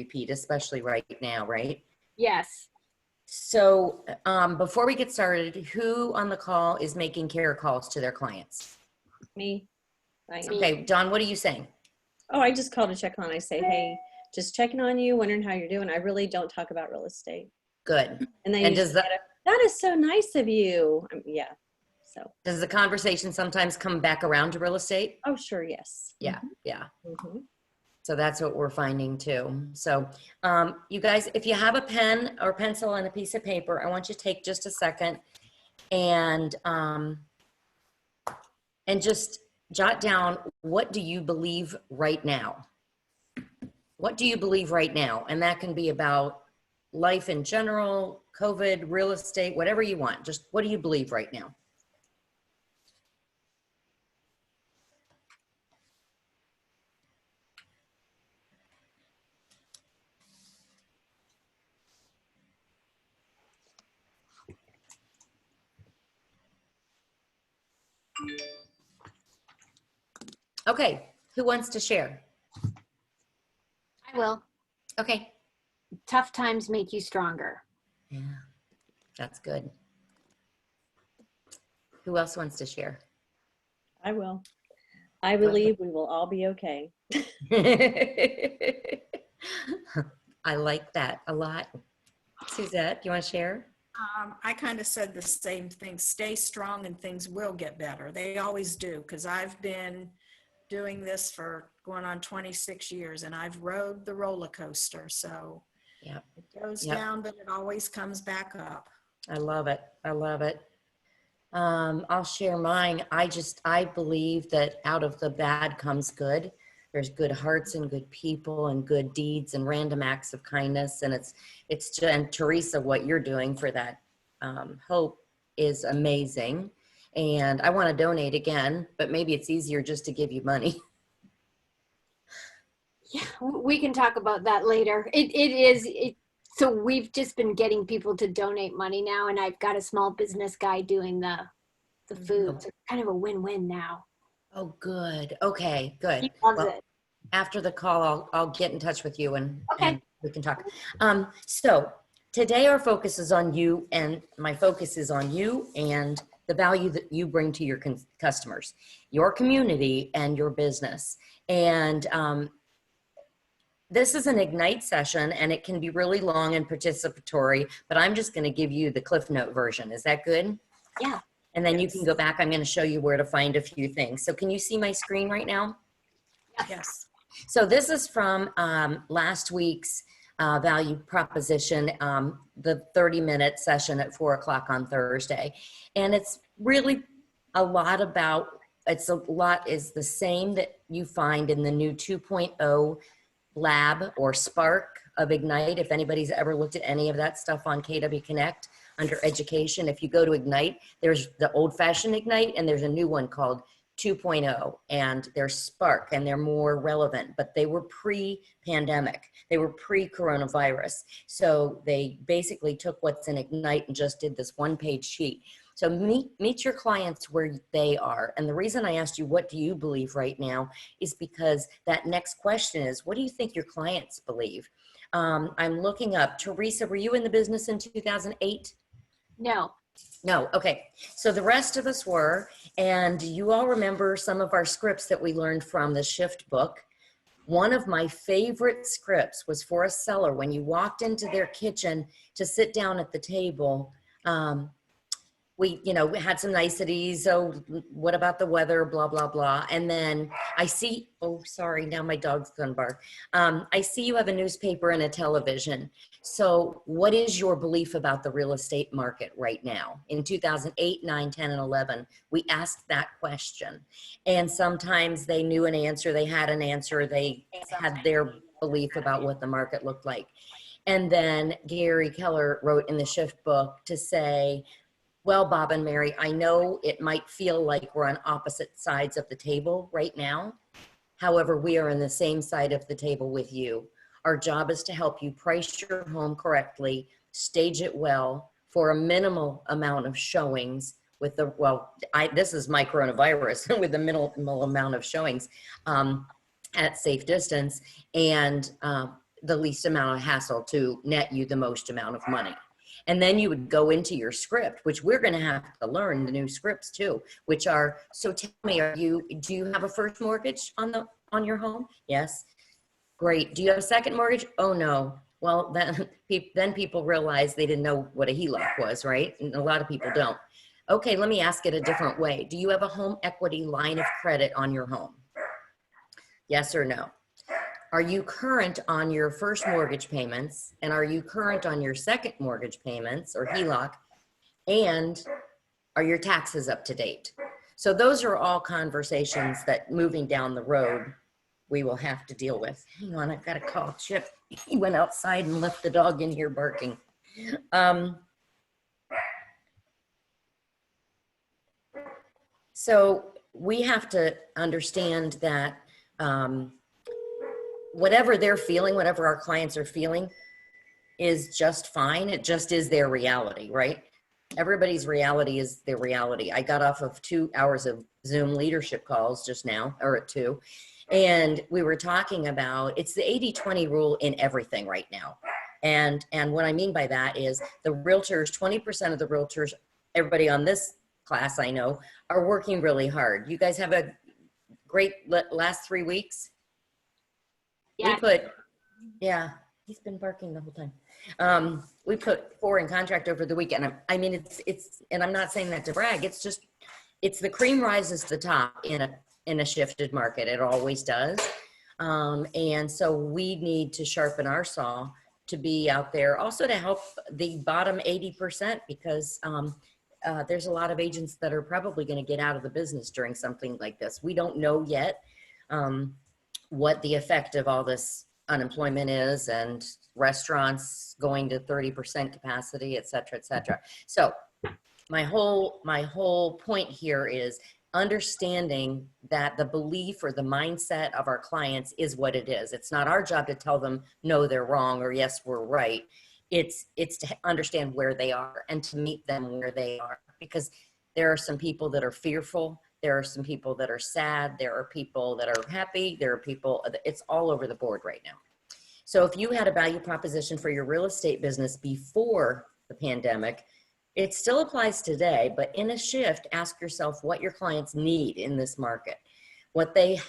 repeat, especially right now, right? Yes. So before we get started, who on the call is making care calls to their clients? Me. I am. Okay, Dawn, what are you saying? Oh, I just call to check on. I say, hey, just checking on you, wondering how you're doing. I really don't talk about real estate. Good. And they And usually does that, that is so nice of you. Yeah. So. does the conversation sometimes come back around to real estate? Oh, sure. Yes. Yeah, yeah. Mm-hmm. So that's what we're finding too. So you guys, if you have a pen or pencil and a piece of paper, I want you to take just a second and just jot down, what do you believe right now? What do you believe right now? And that can be about life in general, COVID, real estate, whatever you want. Just what do you believe right now? Okay, who wants to share? I will. Okay. Tough times make you stronger. Yeah, that's good. Who else wants to share? I will. I believe we will all be okay. I like that a lot. Suzette, do you want to share? I kind of said the same thing. Stay strong and things will get better. They always do, because I've been doing this for going on 26 years and I've rode the roller coaster. So yeah, it goes down, but it always comes back up. I love it. I love it. I'll share mine. I believe that out of the bad comes good. There's good hearts and good people and good deeds and random acts of kindness. And and Teresa, what you're doing for that hope is amazing. And I want to donate again, but maybe it's easier just to give you money. Yeah, we can talk about that later. So we've just been getting people to donate money now, and I've got a small business guy doing the food. So it's kind of a win-win now. Oh, good. Okay, good. He loves it. After the call, I'll get in touch with you and we can talk. So today our focus is on you, and my focus is on you and the value that you bring to your customers, your community, and your business. And this is an Ignite session, and it can be really long and participatory, but I'm just going to give you the Cliff Note version. Is that good? Yeah. And then you can go back. I'm going to show you where to find a few things. So can you see my screen right now? Yes. So this is from last week's value proposition, the 30-minute session at 4 o'clock on Thursday. And it's really a lot about, is the same that you find in the new 2.0 lab or spark of Ignite. If anybody's ever looked at any of that stuff on KW Connect under education, if you go to Ignite, there's the old-fashioned Ignite and there's a new one called 2.0, and they're spark and they're more relevant, but they were pre-pandemic. They were pre-coronavirus. So they basically took what's in Ignite and just did this one-page sheet. So meet your clients where they are. And the reason I asked you, what do you believe right now, is because that next question is, what do you think your clients believe? I'm looking up. Teresa, were you in the business in 2008? No. No. Okay. So the rest of us were, and you all remember some of our scripts that we learned from the Shift book. One of my favorite scripts was for a seller. When you walked into their kitchen to sit down at the table, we had some niceties. Oh, what about the weather? Blah, blah, blah. And then I see, oh, sorry, now my dog's gonna bark. I see you have a newspaper and a television. So what is your belief about the real estate market right now? In 2008, 9, 10, and 11, we asked that question. And sometimes they knew an answer, they had an answer, they had their belief about what the market looked like. And then Gary Keller wrote in the Shift book to say, well, Bob and Mary, I know it might feel like we're on opposite sides of the table right now. However, we are on the same side of the table with you. Our job is to help you price your home correctly, stage it well for a minimal amount of showings with the, this is my coronavirus with the minimal amount of showings at safe distance, and the least amount of hassle to net you the most amount of money. And then you would go into your script, which we're going to have to learn the new scripts too, which are, so tell me, do you have a first mortgage on your home? Yes. Great. Do you have a second mortgage? Oh no. Well, then people realize they didn't know what a HELOC was, right? And a lot of people don't. Okay, let me ask it a different way. Do you have a home equity line of credit on your home? Yes or no? Are you current on your first mortgage payments? And are you current on your second mortgage payments or HELOC? And are your taxes up to date? So those are all conversations that moving down the road, we will have to deal with. Hang on, I've got to call Chip. He went outside and left the dog in here barking. So we have to understand that whatever they're feeling, whatever our clients are feeling is just fine. It just is their reality, right? Everybody's reality is their reality. I got off of 2 hours of Zoom leadership calls just now, or at 2. And we were talking about, it's the 80-20 rule in everything right now. And what I mean by that is the realtors, 20% of the realtors, everybody on this class I know, are working really hard. You guys have a great last 3 weeks? Yeah. Yeah, he's been barking the whole time. We put 4 in contract over the weekend. I mean, it's, and I'm not saying that to brag, it's just, it's the cream rises to the top in a shifted market. It always does. And so we need to sharpen our saw to be out there, also to help the bottom 80%, because there's a lot of agents that are probably going to get out of the business during something like this. We don't know yet what the effect of all this unemployment is, and restaurants going to 30% capacity, et cetera, et cetera. So my whole point here is understanding that the belief or the mindset of our clients is what it is. It's not our job to tell them, no, they're wrong, or yes, we're right. It's to understand where they are and to meet them where they are, because there are some people that are fearful. There are some people that are sad. There are people that are happy. There are people, it's all over the board right now. So if you had a value proposition for your real estate business before the pandemic, it still applies today, but in a shift, ask yourself what your clients need in this market. What they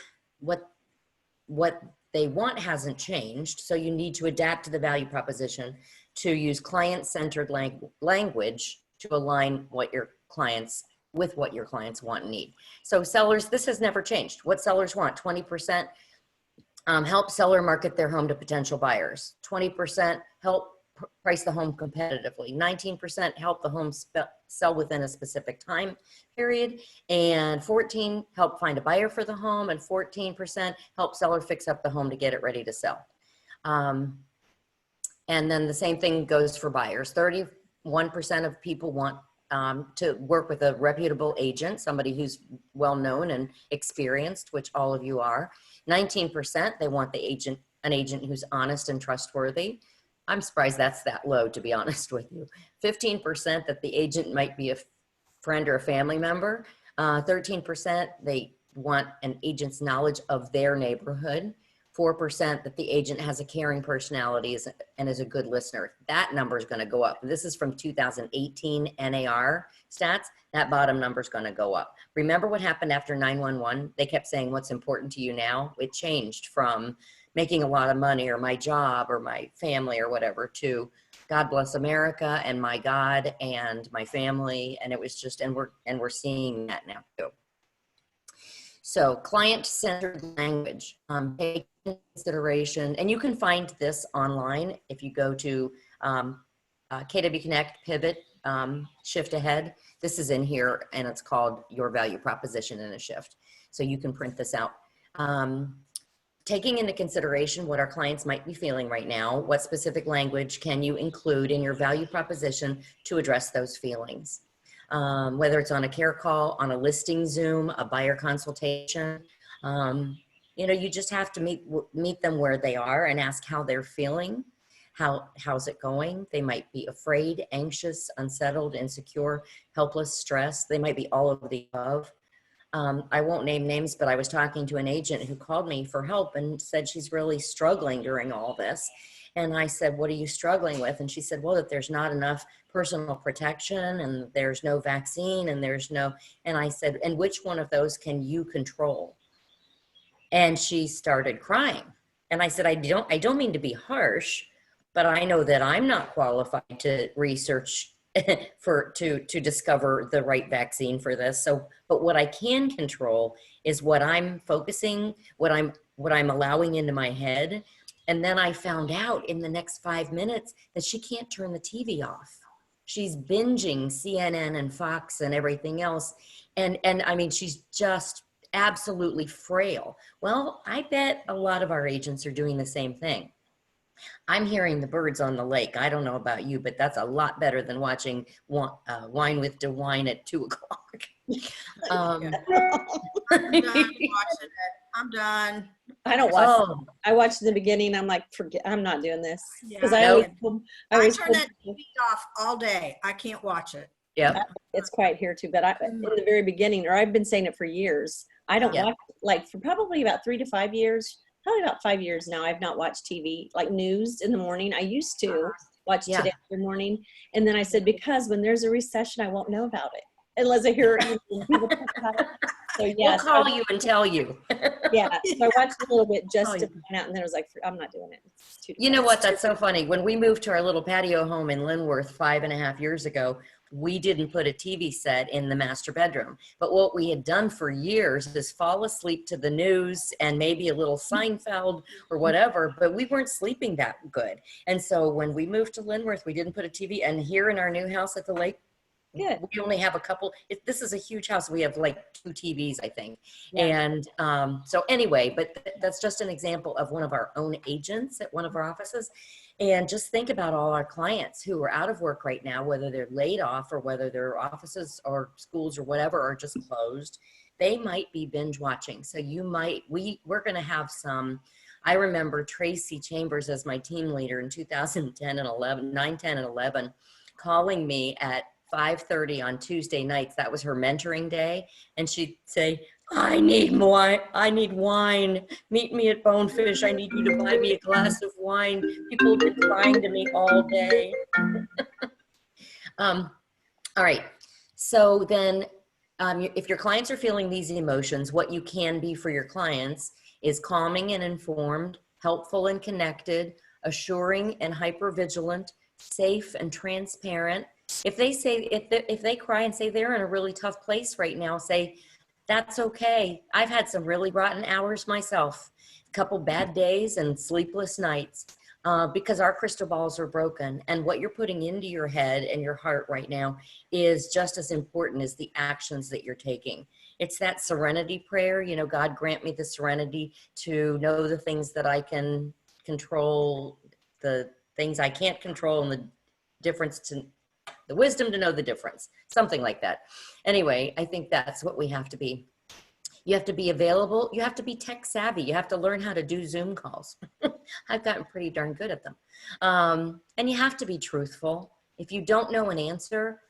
want hasn't changed, so you need to adapt to the value proposition to use client-centered language to align what your clients want and need. So sellers, this has never changed. What sellers want: 20% help seller market their home to potential buyers, 20% help price the home competitively, 19% help the home sell within a specific time period, and 14% help find a buyer for the home, and 14% help seller fix up the home to get it ready to sell. And then the same thing goes for buyers. 31% of people want to work with a reputable agent, somebody who's well-known and experienced, which all of you are. 19%, they want an agent who's honest and trustworthy. I'm surprised that's that low, to be honest with you. 15% that the agent might be a friend or a family member. 13%, they want an agent's knowledge of their neighborhood. 4% that the agent has a caring personality and is a good listener. That number is going to go up. This is from 2018 NAR stats. That bottom number is going to go up. Remember what happened after 911? They kept saying, what's important to you now? It changed from making a lot of money or my job or my family or whatever to God bless America and my God and my family. And it was just, and we're seeing that now too. So client-centered language, take into consideration, and you can find this online if you go to KW Connect, Pivot, Shift Ahead. This is in here, and it's called Your Value Proposition in a Shift. So you can print this out. Taking into consideration what our clients might be feeling right now, what specific language can you include in your value proposition to address those feelings? Whether it's on a care call, on a listing Zoom, a buyer consultation, you just have to meet them where they are and ask how they're feeling. How's it going? They might be afraid, anxious, unsettled, insecure, helpless, stressed. They might be all of the above. I won't name names, but I was talking to an agent who called me for help and said she's really struggling during all this. And I said, what are you struggling with? And she said, well, that there's not enough personal protection and there's no vaccine and there's no, and I said, and which one of those can you control? And she started crying. And I said, I don't mean to be harsh, but I know that I'm not qualified to research to discover the right vaccine for this. So, but what I can control is what I'm focusing, what I'm allowing into my head. And then I found out in the next 5 minutes that she can't turn the TV off. She's binging CNN and Fox and everything else. And I mean, she's just absolutely frail. Well, I bet a lot of our agents are doing the same thing. I'm hearing the birds on the lake. I don't know about you, but that's a lot better than watching Wine with DeWine at 2 o'clock. I'm done watching it. I'm done. I don't watch. Oh, I watched the beginning. I'm like, forget. I'm not doing this because Yeah, I I always turn that TV off all day. I can't watch it. yeah. it's quiet here too. But in the very beginning, or I've been saying it for years. I don't Yeah. watch, like, for probably about 3 to 5 years. Probably about 5 years now. I've not watched TV, like news in the morning. I used to watch Yeah. Today in the morning, and then I said, because when there's a recession, I won't know about it unless I hear people talk about it. So We'll yes, call you and tell you. yeah. So I watched a little bit just Oh, to yeah. find out, and then I was like, I'm not doing it. It's too You know depressing. what? That's so funny. When we moved to our little patio home in Linworth 5.5 years ago, we didn't put a TV set in the master bedroom. But what we had done for years is fall asleep to the news and maybe a little Seinfeld or whatever, but we weren't sleeping that good. And so when we moved to Linworth, we didn't put a TV. And here in our new house at the lake, Good. we only have a couple. This is a huge house. We have like 2 TVs, I think. Yeah. And so anyway, but that's just an example of one of our own agents at one of our offices. And just think about all our clients who are out of work right now, whether they're laid off or whether their offices or schools or whatever are just closed. They might be binge watching. So you might, we're going to have some. I remember Tracy Chambers as my team leader in 2010 and 11, 9, 10, and 11, calling me at 5:30 on Tuesday nights. That was her mentoring day. And she'd say, I need wine. I need wine. Meet me at Bonefish. I need you to buy me a glass of wine. People have been crying to me all day. All right. So then if your clients are feeling these emotions, what you can be for your clients is calming and informed, helpful and connected, assuring and hypervigilant, safe and transparent. If they say, if they cry and say they're in a really tough place right now, say, that's okay. I've had some really rotten hours myself, a couple bad days and sleepless nights because our crystal balls are broken. And what you're putting into your head and your heart right now is just as important as the actions that you're taking. It's that serenity prayer, you know, God grant me the serenity to know the things that I can control, the things I can't control, and the difference to the wisdom to know the difference, something like that. Anyway, I think that's what we have to be. You have to be available. You have to be tech savvy. You have to learn how to do Zoom calls. I've gotten pretty darn good at them. And you have to be truthful. If you don't know an answer,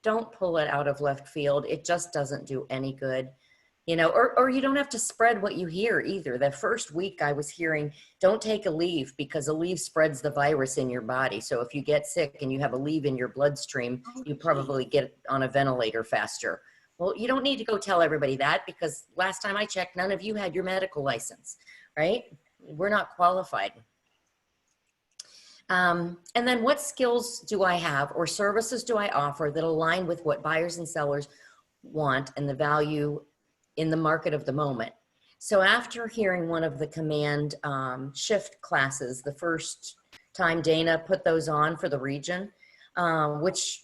don't pull it out of left field. It just doesn't do any good. You know, or you don't have to spread what you hear either. The first week I was hearing, don't take a leave because a leave spreads the virus in your body. So if you get sick and you have a leave in your bloodstream, you probably get on a ventilator faster. Well, you don't need to go tell everybody that because last time I checked, none of you had your medical license, right? We're not qualified. And then what skills do I have or services do I offer that align with what buyers and sellers want and the value in the market of the moment? So after hearing one of the command shift classes, the first time Dana put those on for the region, which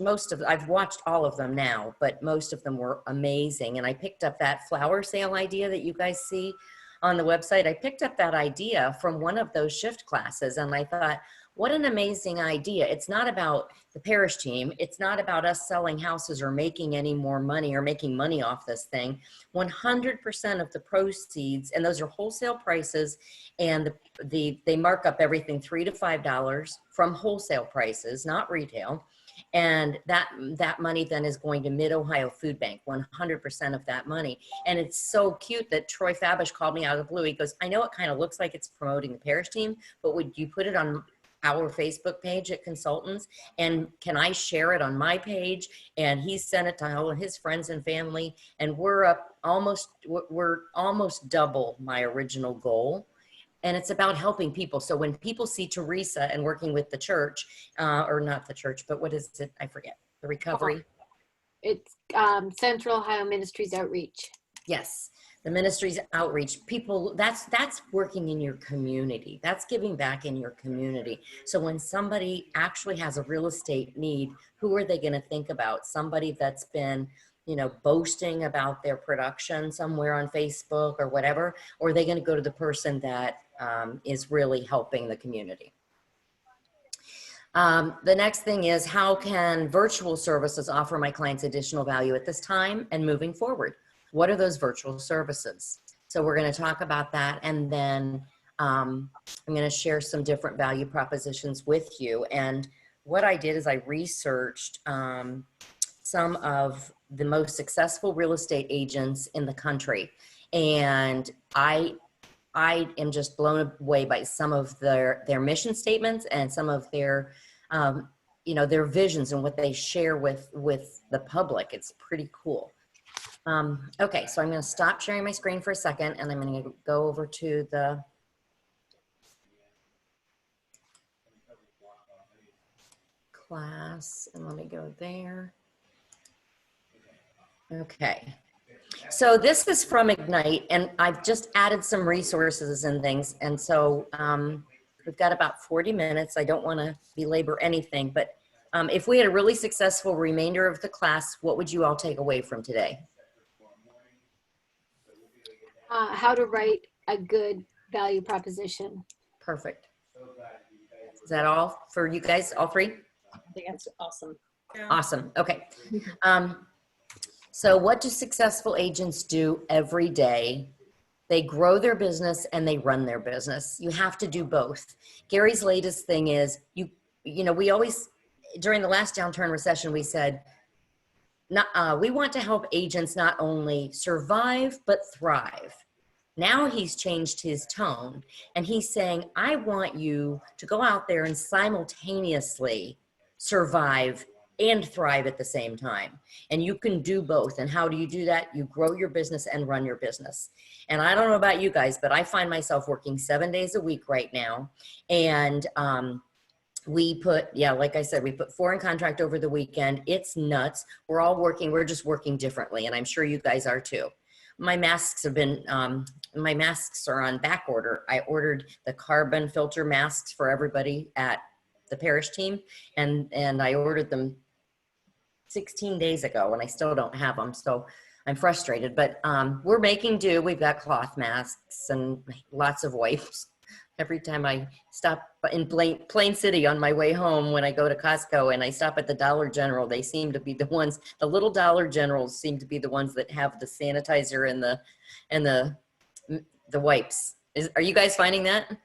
I've watched all of them now, but most of them were amazing. And I picked up that flower sale idea that you guys see on the website. I picked up that idea from one of those shift classes and I thought, what an amazing idea. It's not about the Parrish team. It's not about us selling houses or making any more money or making money off this thing. 100% of the proceeds, and those are wholesale prices, and they mark up everything $3 to $5 from wholesale prices, not retail. And that money then is going to Mid-Ohio Food Bank, 100% of that money. And it's so cute that Troy Fabish called me out of the blue. He goes, I know it kind of looks like it's promoting the Parrish team, but would you put it on our Facebook page at Consultants? And can I share it on my page? And he sent it to all of his friends and family. And we're almost double my original goal. And it's about helping people. So when people see Teresa and working with the church, or not the church, but what is it? I forget. The recovery. It's Central Ohio Ministries Outreach. Yes, the ministry's outreach. People, that's working in your community. That's giving back in your community. So when somebody actually has a real estate need, who are they going to think about? Somebody that's been, you know, boasting about their production somewhere on Facebook or whatever, or are they going to go to the person that is really helping the community? The next thing is, how can virtual services offer my clients additional value at this time and moving forward? What are those virtual services? So we're going to talk about that, and then I'm going to share some different value propositions with you. And what I did is I researched some of the most successful real estate agents in the country, and I am just blown away by some of their mission statements and some of their you know, their visions and what they share with the public. It's pretty cool. Okay, so I'm going to stop sharing my screen for a second, and I'm going to go over to the class, and let me go there. Okay. So this is from Ignite, and I've just added some resources and things. And so we've got about 40 minutes. I don't want to belabor anything, but if we had a really successful remainder of the class, what would you all take away from today? How to write a good value proposition. Perfect. Is that all for you guys, all three? I think that's awesome. Yeah. Awesome. Okay. So what do successful agents do every day? They grow their business and they run their business. You have to do both. Gary's latest thing is, you know, we always, during the last downturn recession, we said, we want to help agents not only survive, but thrive. Now he's changed his tone, and he's saying, I want you to go out there and simultaneously survive and thrive at the same time. And you can do both. And how do you do that? You grow your business and run your business. And I don't know about you guys, but I find myself working 7 days a week right now. And we put, yeah, like I said, we put 4 in contract over the weekend. It's nuts. We're all working. We're just working differently. And I'm sure you guys are too. My masks have been, my masks are on back order. I ordered the carbon filter masks for everybody at the Parrish team. And I ordered them 16 days ago, and I still don't have them. So I'm frustrated, but we're making do. We've got cloth masks and lots of wipes. Every time I stop in Plain City on my way home, when I go to Costco and I stop at the Dollar General, they seem to be the ones, the little Dollar Generals seem to be the ones that have the sanitizer and the wipes. Are you guys finding that?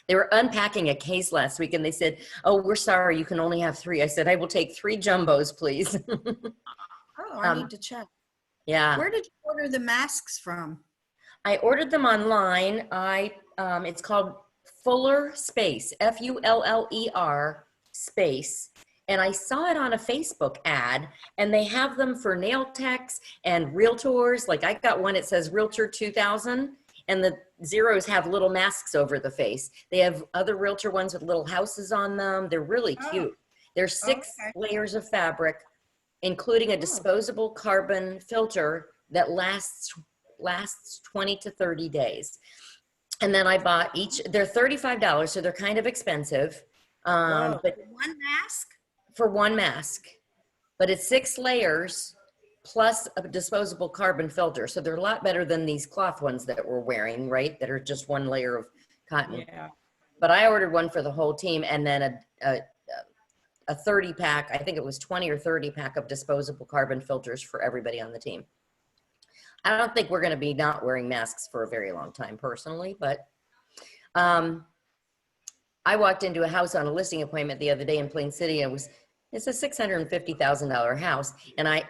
They were unpacking a case last week and they said, oh, we're sorry, you can only have 3. I said, I will take 3 jumbos, please. Oh, I need to check. Yeah. Where did you order the masks from? I ordered them online. It's called Fuller Space, F-U-L-L-E-R space. And I saw it on a Facebook ad, and they have them for nail techs and realtors. Like I got one, it says Realtor 2000, and the zeros have little masks over the face. They have other realtor ones with little houses on them. They're really cute. There's 6 layers of fabric, including a disposable carbon filter that lasts 20 to 30 days. And then I bought each, they're $35, so they're kind of expensive. But one mask? For one mask, but it's 6 layers plus a disposable carbon filter. So they're a lot better than these cloth ones that we're wearing, right? That are just 1 layer of cotton. Yeah. But I ordered one for the whole team, and then a 30 pack, I think it was 20 or 30 pack of disposable carbon filters for everybody on the team. I don't think we're going to be not wearing masks for a very long time personally, but I walked into a house on a listing appointment the other day in Plain City, and It's a $650,000 house. And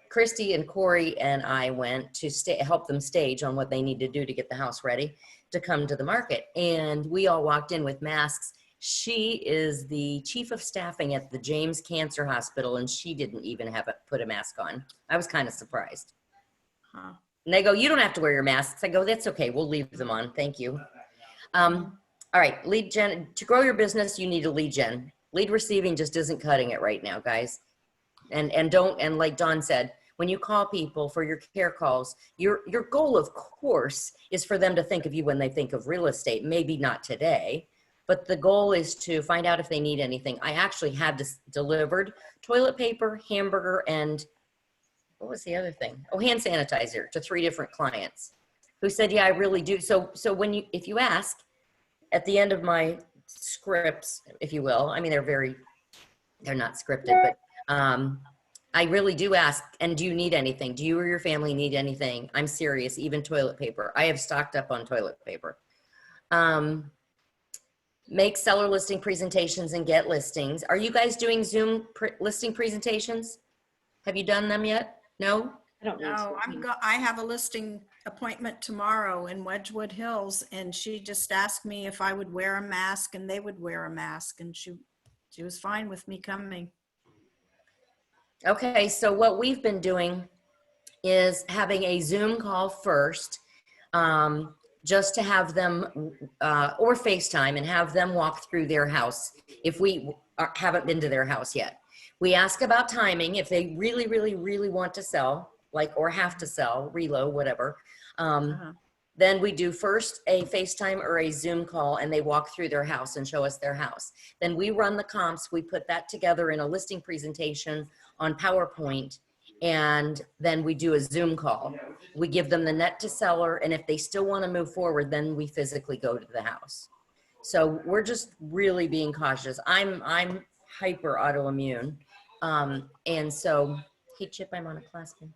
Christy and Corey and I went to help them stage on what they need to do to get the house ready to come to the market. And we all walked in with masks. She is the chief of staffing at the James Cancer Hospital, and she didn't even put a mask on. I was kind of surprised. Huh. And they go, you don't have to wear your masks. I go, that's okay. We'll leave them on. Thank you. All right, lead gen. To grow your business, you need a lead gen. Lead receiving just isn't cutting it right now, guys. And like Dawn said, when you call people for your care calls, your goal, of course, is for them to think of you when they think of real estate. Maybe not today, but the goal is to find out if they need anything. I actually had delivered toilet paper, hamburger, and what was the other thing? Oh, hand sanitizer to 3 different clients who said, yeah, I really do. So if you ask at the end of my scripts, if you will, I mean, they're not scripted, but I really do ask, and do you need anything? Do you or your family need anything? I'm serious, even toilet paper. I have stocked up on toilet paper. Make seller listing presentations and get listings. Are you guys doing Zoom listing presentations? Have you done them yet? No? I don't know. No, I have a listing appointment tomorrow in Wedgwood Hills, and she just asked me if I would wear a mask, and they would wear a mask, and she was fine with me coming. Okay, so what we've been doing is having a Zoom call first, just to have them, or FaceTime, and have them walk through their house if we haven't been to their house yet. We ask about timing, if they really, really, really want to sell, or have to sell, reload, whatever. Then we do first a FaceTime or a Zoom call, and they walk through their house and show us their house. Then we run the comps. We put that together in a listing presentation on PowerPoint, and then we do a Zoom call. We give them the net to seller, and if they still want to move forward, then we physically go to the house. So we're just really being cautious. I'm hyper autoimmune, and so, hey Chip, I'm on a class meeting.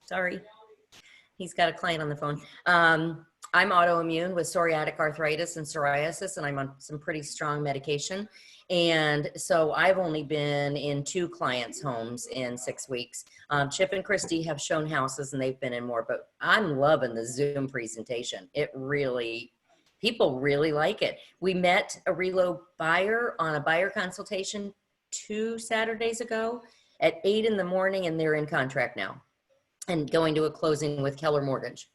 Sorry. He's got a client on the phone. I'm autoimmune with psoriatic arthritis and psoriasis, and I'm on some pretty strong medication. And so I've only been in 2 clients' homes in 6 weeks. Chip and Christy have shown houses, and they've been in more, but I'm loving the Zoom presentation. People really like it. We met a reload buyer on a buyer consultation 2 Saturdays ago at 8 in the morning, and they're in contract now and going to a closing with Keller Mortgage.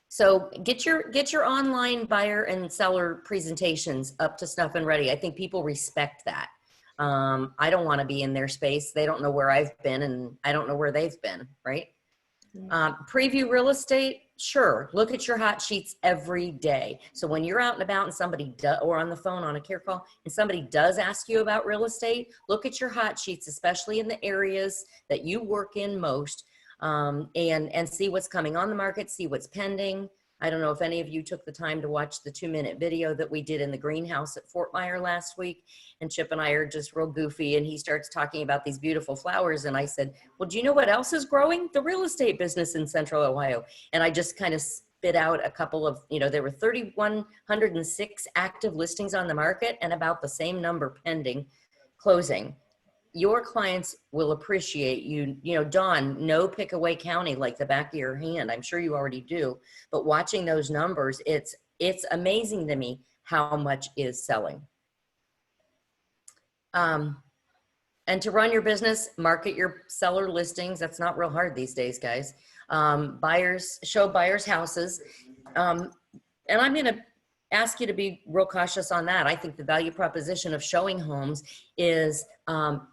So get your online buyer and seller presentations up to snuff and ready. I think people respect that. I don't want to be in their space. They don't know where I've been, and I don't know where they've been, right? Preview real estate, sure. Look at your hot sheets every day. So when you're out and about and somebody or on the phone on a care call, and somebody does ask you about real estate, look at your hot sheets, especially in the areas that you work in most, and see what's coming on the market, see what's pending. I don't know if any of you took the time to watch the 2-minute video that we did in the greenhouse at Fort Myer last week. And Chip and I are just real goofy, and he starts talking about these beautiful flowers. And I said, well, do you know what else is growing? The real estate business in Central Ohio. And I just kind of spit out a couple of, there were 3,106 active listings on the market and about the same number pending closing. Your clients will appreciate you. Dawn, know Pickaway County like the back of your hand. I'm sure you already do, but watching those numbers, it's amazing to me how much is selling. And to run your business, market your seller listings. That's not real hard these days, guys. Show buyers houses. And I'm going to ask you to be real cautious on that. I think the value proposition of showing homes is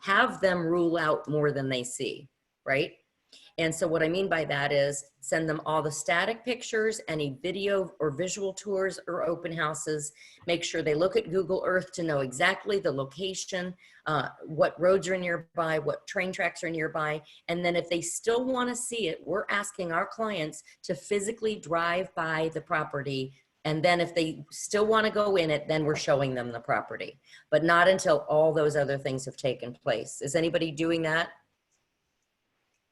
have them rule out more than they see, right? And so what I mean by that is send them all the static pictures, any video or visual tours or open houses. Make sure they look at Google Earth to know exactly the location, what roads are nearby, what train tracks are nearby. And then if they still want to see it, we're asking our clients to physically drive by the property. And then if they still want to go in it, then we're showing them the property, but not until all those other things have taken place. Is anybody doing that?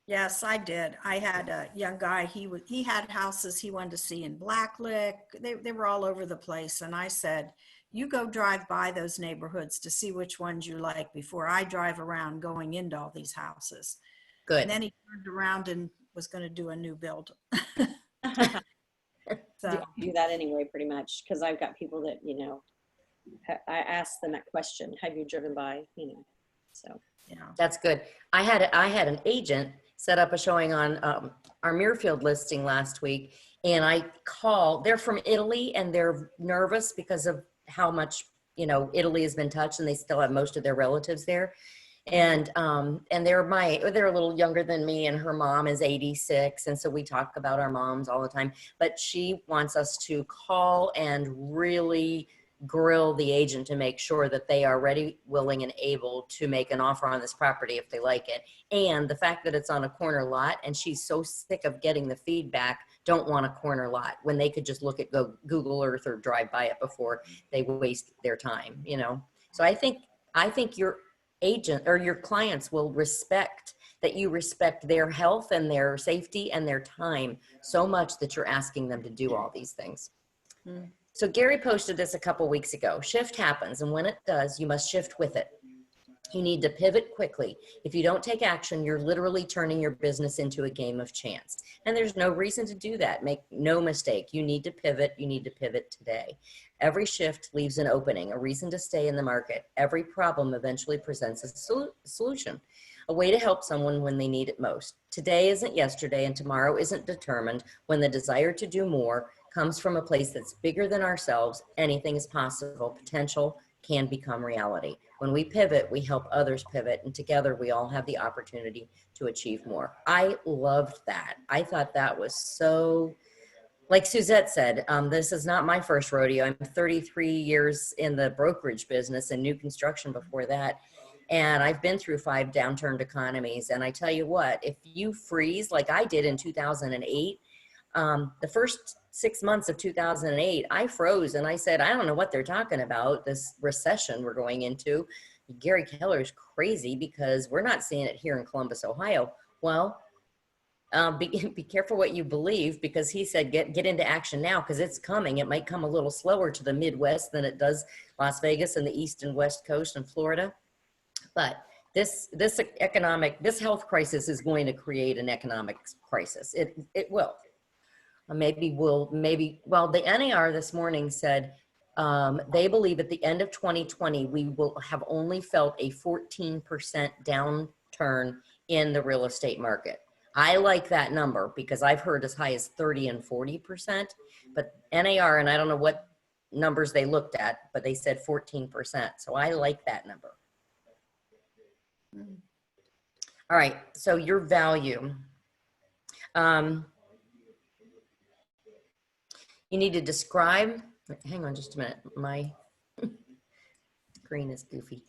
Yes, I did. I had a young guy, he had houses he wanted to see in Blacklick. They were all over the place. And I said, you go drive by those neighborhoods to see which ones you like before I drive around going into all these houses. Good. And then he turned around and was going to do a new build. So I do that anyway, pretty much, because I've got people that, you know, I ask them that question, have you driven by, you know, so. yeah. That's good. I had an agent set up a showing on our Muirfield listing last week, and they're from Italy, and they're nervous because of how much, you know, Italy has been touched, and they still have most of their relatives there. And they're a little younger than me, and her mom is 86. And so we talk about our moms all the time, but she wants us to call and really grill the agent to make sure that they are ready, willing, and able to make an offer on this property if they like it. And the fact that it's on a corner lot, and she's so sick of getting the feedback, don't want a corner lot, when they could just look at Google Earth or drive by it before they waste their time, you know? So I think your agent or your clients will respect that you respect their health and their safety and their time so much that you're asking them to do all these things. Mm. So Gary posted this a couple weeks ago. Shift happens, and when it does, you must shift with it. You need to pivot quickly. If you don't take action, you're literally turning your business into a game of chance. And there's no reason to do that. Make no mistake. You need to pivot. You need to pivot today. Every shift leaves an opening, a reason to stay in the market. Every problem eventually presents a solution, a way to help someone when they need it most. Today isn't yesterday, and tomorrow isn't determined. When the desire to do more comes from a place that's bigger than ourselves, anything is possible. Potential can become reality. When we pivot, we help others pivot, and together we all have the opportunity to achieve more. I loved that. I thought that was so, like Suzette said, this is not my first rodeo. I'm 33 years in the brokerage business and new construction before that. And I've been through 5 downturned economies. And I tell you what, if you freeze like I did in 2008, the first 6 months of 2008, I froze and I said, I don't know what they're talking about, this recession we're going into. Gary Keller is crazy because we're not seeing it here in Columbus, Ohio. Well, be careful what you believe, because he said, get into action now, because it's coming. It might come a little slower to the Midwest than it does Las Vegas and the East and West Coast and Florida. But this health crisis is going to create an economic crisis. It will. Well, the NAR this morning said they believe at the end of 2020, we will have only felt a 14% downturn in the real estate market. I like that number because I've heard as high as 30 and 40%, but NAR, and I don't know what numbers they looked at, but they said 14%. So I like that number. All right, so your value. You need to describe, hang on just a minute, my screen is goofy.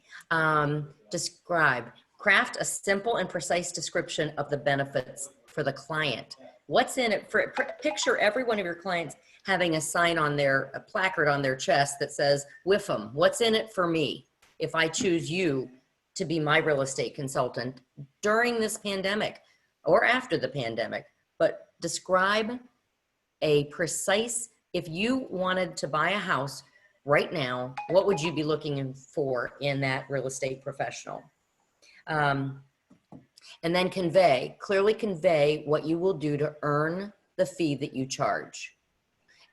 Craft a simple and precise description of the benefits for the client. What's in it for, picture every one of your clients having a sign on a placard on their chest that says, WIFM, what's in it for me if I choose you to be my real estate consultant during this pandemic or after the pandemic. But describe a precise, if you wanted to buy a house right now, what would you be looking for in that real estate professional? And then clearly convey what you will do to earn the fee that you charge.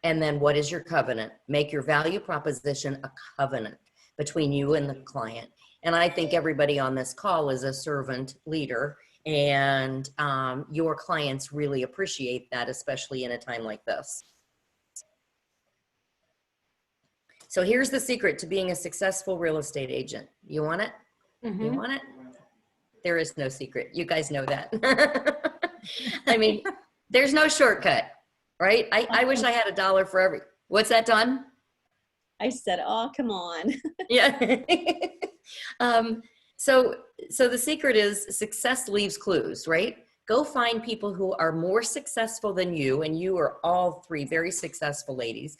And then what is your covenant? Make your value proposition a covenant between you and the client. And I think everybody on this call is a servant leader, and your clients really appreciate that, especially in a time like this. So here's the secret to being a successful real estate agent. You want it? Mm-hmm. You want it? There is no secret. You guys know that. I mean, there's no shortcut, right? I wish I had $1 for every, what's that, Dawn? I said, oh, come on. Yeah. So the secret is success leaves clues, right? Go find people who are more successful than you, and you are all 3 very successful ladies.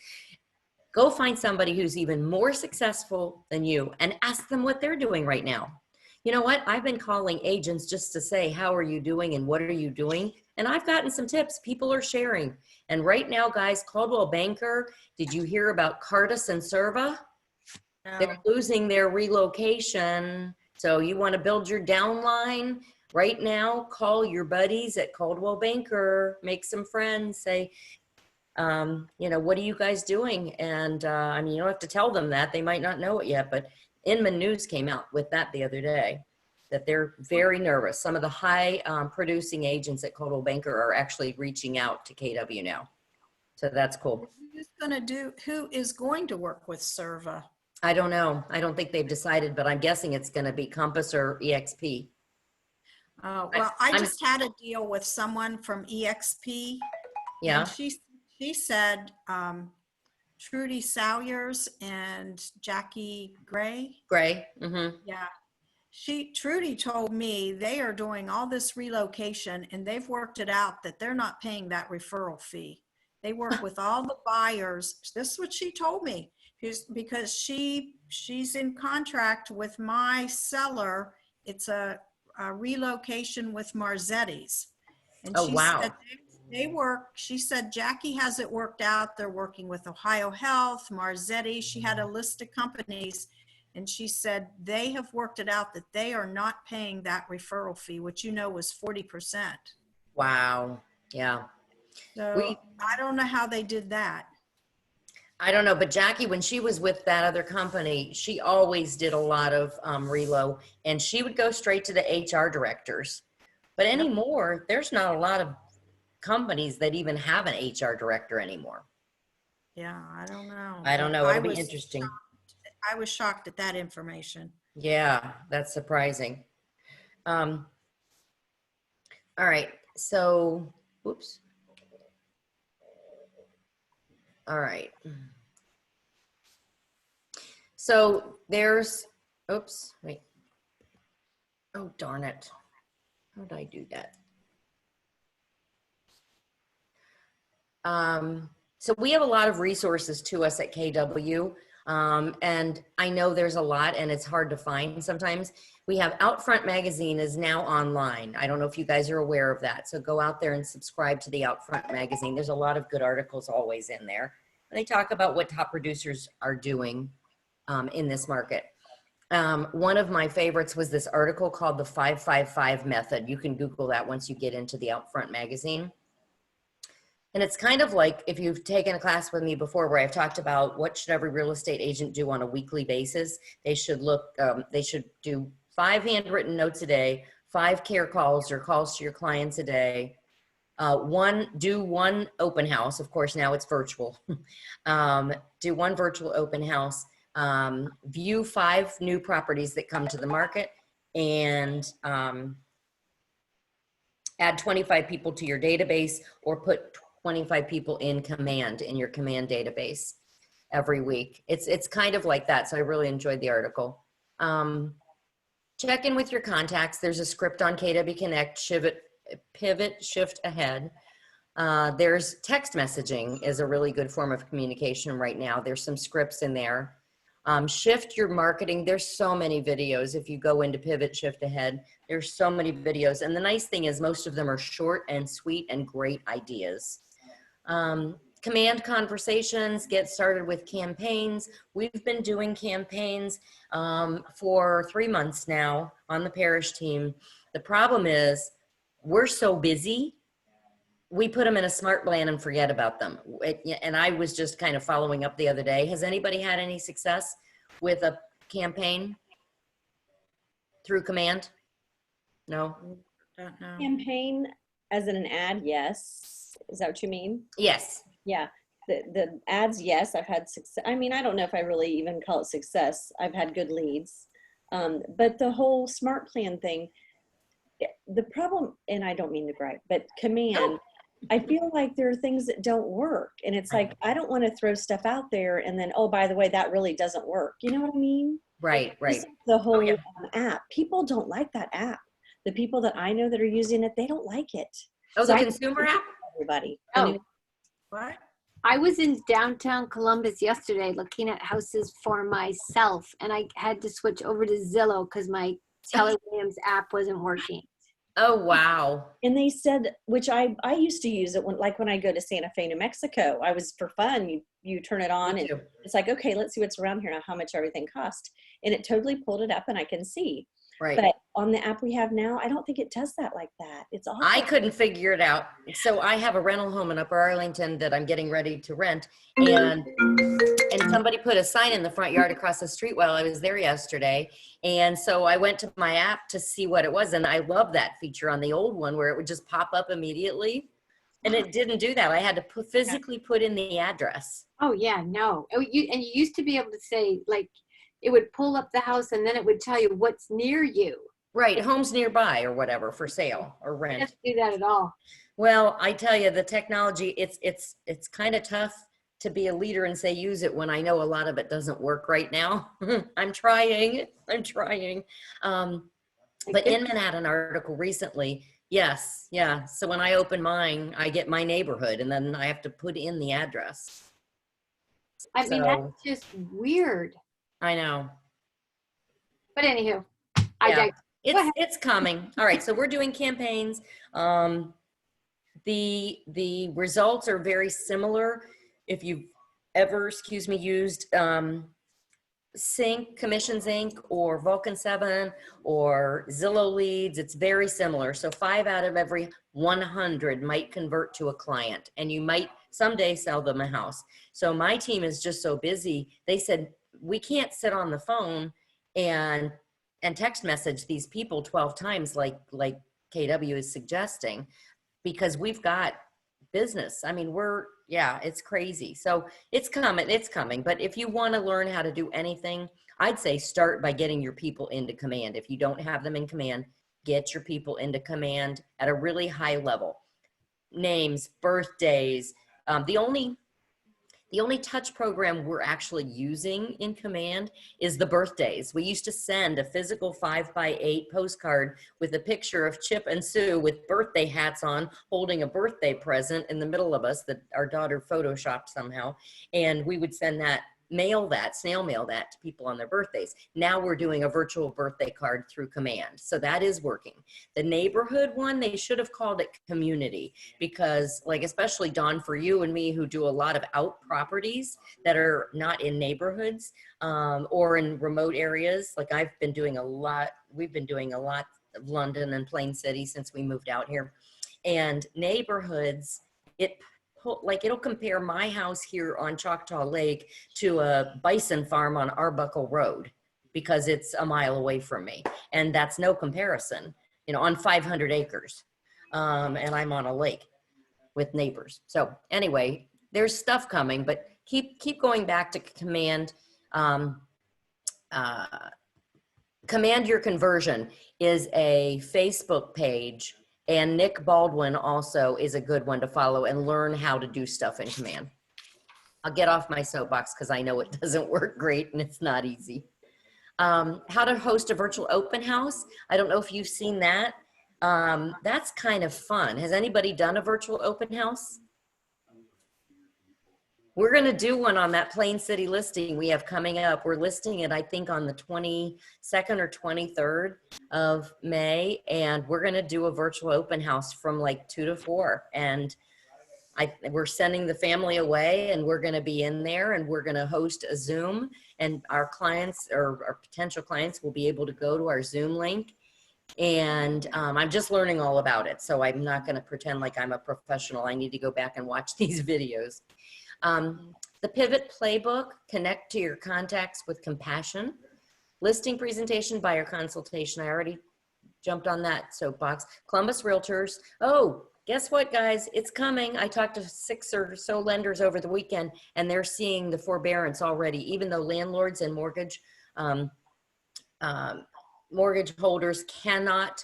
Go find somebody who's even more successful than you and ask them what they're doing right now. You know what? I've been calling agents just to say, how are you doing and what are you doing? And I've gotten some tips people are sharing. And right now, guys, Coldwell Banker, did you hear about Cardis and Serva? They're losing their relocation. So you want to build your downline right now, call your buddies at Coldwell Banker, make some friends, say, you know, what are you guys doing? And I mean, you don't have to tell them that. They might not know it yet, but Inman News came out with that the other day, that they're very nervous. Some of the high producing agents at Coldwell Banker are actually reaching out to KW now. So that's cool. Who is going to work with Serva? I don't know. I don't think they've decided, but I'm guessing it's going to be Compass or EXP. Well, I just had a deal with someone from EXP. Yeah. And she said Trudy Sawyers and Jackie Gray. Gray. Mm-hmm. Yeah. Trudy told me they are doing all this relocation and they've worked it out that they're not paying that referral fee. They work with all the buyers. This is what she told me. Because she's in contract with my seller. It's a relocation with Marzetti's. And Oh, wow. said she said Jackie has it worked out. They're working with Ohio Health, Marzetti. She had a list of companies and she said they have worked it out that they are not paying that referral fee, which was 40%. Wow. Yeah. So I don't know how they did that. I don't know, but Jackie, when she was with that other company, she always did a lot of relo, and she would go straight to the HR directors. But anymore, there's not a lot of companies that even have an HR director anymore. Yeah, I don't know. I don't know. It'll be interesting. I was shocked at that information. Yeah, that's surprising. All right. So, whoops. All right. So there's, oops, wait. Oh, darn it. How did I do that? So we have a lot of resources to us at KW. And I know there's a lot and it's hard to find sometimes. We have Outfront Magazine is now online. I don't know if you guys are aware of that. So go out there and subscribe to the Outfront Magazine. There's a lot of good articles always in there. And they talk about what top producers are doing in this market. One of my favorites was this article called the 555 method. You can Google that once you get into the Outfront Magazine. And it's kind of like if you've taken a class with me before where I've talked about what should every real estate agent do on a weekly basis. They should do 5 handwritten notes a day, 5 care calls or calls to your clients a day, do one open house. Of course, now it's virtual. Do 1 virtual open house, view 5 new properties that come to the market, and add 25 people to your database, or put 25 people in your command database every week. It's kind of like that. So I really enjoyed the article. Check in with your contacts. There's a script on KW Connect, pivot, shift ahead. There's text messaging is a really good form of communication right now. There's some scripts in there. Shift your marketing. There's so many videos. If you go into pivot, shift ahead, there's so many videos. And the nice thing is most of them are short and sweet and great ideas. Command conversations, get started with campaigns. We've been doing campaigns for 3 months now on the Parrish team. The problem is we're so busy, we put them in a smart plan and forget about them. And I was just kind of following up the other day. Has anybody had any success with a campaign through command? No? Don't know. Campaign as in an ad, yes. Is that what you mean? Yes. Yeah. The ads, yes, I've had success. I mean, I don't know if I really even call it success. I've had good leads. But the whole smart plan thing, the problem, and I don't mean to gripe, but command, I feel like there are things that don't work. And it's like, I don't want to throw stuff out there and then, oh, by the way, that really doesn't work. You know what I mean? Right, right. The whole app. People don't like that app. The people that I know that are using it, they don't like it. Oh, the consumer app? Everybody. Oh, What? I was in downtown Columbus yesterday looking at houses for myself, and I had to switch over to Zillow because my Keller Williams app wasn't working. Oh, wow. And they said, which I used to use it when I go to Santa Fe, New Mexico. I was for fun. You turn it on Me and too. it's like, okay, let's see what's around here now, how much everything cost. And it totally pulled it up and I can see. Right. But on the app we have now, I don't think it does that like that. It's I awful. couldn't figure it out. So I have a rental home in Upper Arlington that I'm getting ready to rent. And somebody put a sign in the front yard across the street while I was there yesterday. And so I went to my app to see what it was. And I love that feature on the old one where it would just pop up immediately. And it didn't do that. I had to physically put in the address. Oh yeah, no. And you used to be able to say, like, it would pull up the house and then it would tell you what's near you. Right, homes nearby or whatever for sale or You rent. don't do that at all. Well, I tell you, the technology, it's kind of tough to be a leader and say use it when I know a lot of it doesn't work right now. I'm trying. But Inman had an article recently. Yes, yeah. So when I open mine, I get my neighborhood and then I have to put in the address. I mean, that's just weird. I know. But anywho, Yeah. Go ahead. It's coming. All right, so we're doing campaigns. The results are very similar. If you've ever, used Sync, Commissions Inc. or Vulcan 7 or Zillow Leads, it's very similar. So 5 out of every 100 might convert to a client, and you might someday sell them a house. So my team is just so busy. They said, we can't sit on the phone and text message these people 12 times like KW is suggesting, because we've got business. I mean, it's crazy. So it's coming. But if you want to learn how to do anything, I'd say start by getting your people into command. If you don't have them in command, get your people into command at a really high level. Names, birthdays. The only touch program we're actually using in command is the birthdays. We used to send a physical 5x8 postcard with a picture of Chip and Sue with birthday hats on, holding a birthday present in the middle of us that our daughter photoshopped somehow. And we would send that, snail mail that to people on their birthdays. Now we're doing a virtual birthday card through command. So that is working. The neighborhood one, they should have called it community, because like, especially Dawn, for you and me who do a lot of out properties that are not in neighborhoods or in remote areas. Like we've been doing a lot of London and Plain City since we moved out here. And neighborhoods, it'll compare my house here on Choctaw Lake to a bison farm on Arbuckle Road because it's a mile away from me. And that's no comparison, on 500 acres. And I'm on a lake with neighbors. So anyway, there's stuff coming, but keep going back to command. Command Your Conversion is a Facebook page, and Nick Baldwin also is a good one to follow and learn how to do stuff in command. I'll get off my soapbox because I know it doesn't work great and it's not easy. How to host a virtual open house. I don't know if you've seen that. That's kind of fun. Has anybody done a virtual open house? We're going to do one on that Plain City listing we have coming up. We're listing it, I think, on the 22nd or 23rd of May. And we're going to do a virtual open house from like 2 to 4. And we're sending the family away, and we're going to be in there, and we're going to host a Zoom. And our clients or our potential clients will be able to go to our Zoom link. And I'm just learning all about it. So I'm not going to pretend like I'm a professional. I need to go back and watch these videos. The Pivot Playbook, connect to your contacts with compassion. Listing presentation, buyer consultation. I already jumped on that soapbox. Columbus Realtors. Oh, guess what, guys? It's coming. I talked to 6 or so lenders over the weekend, and they're seeing the forbearance already, even though landlords and mortgage holders cannot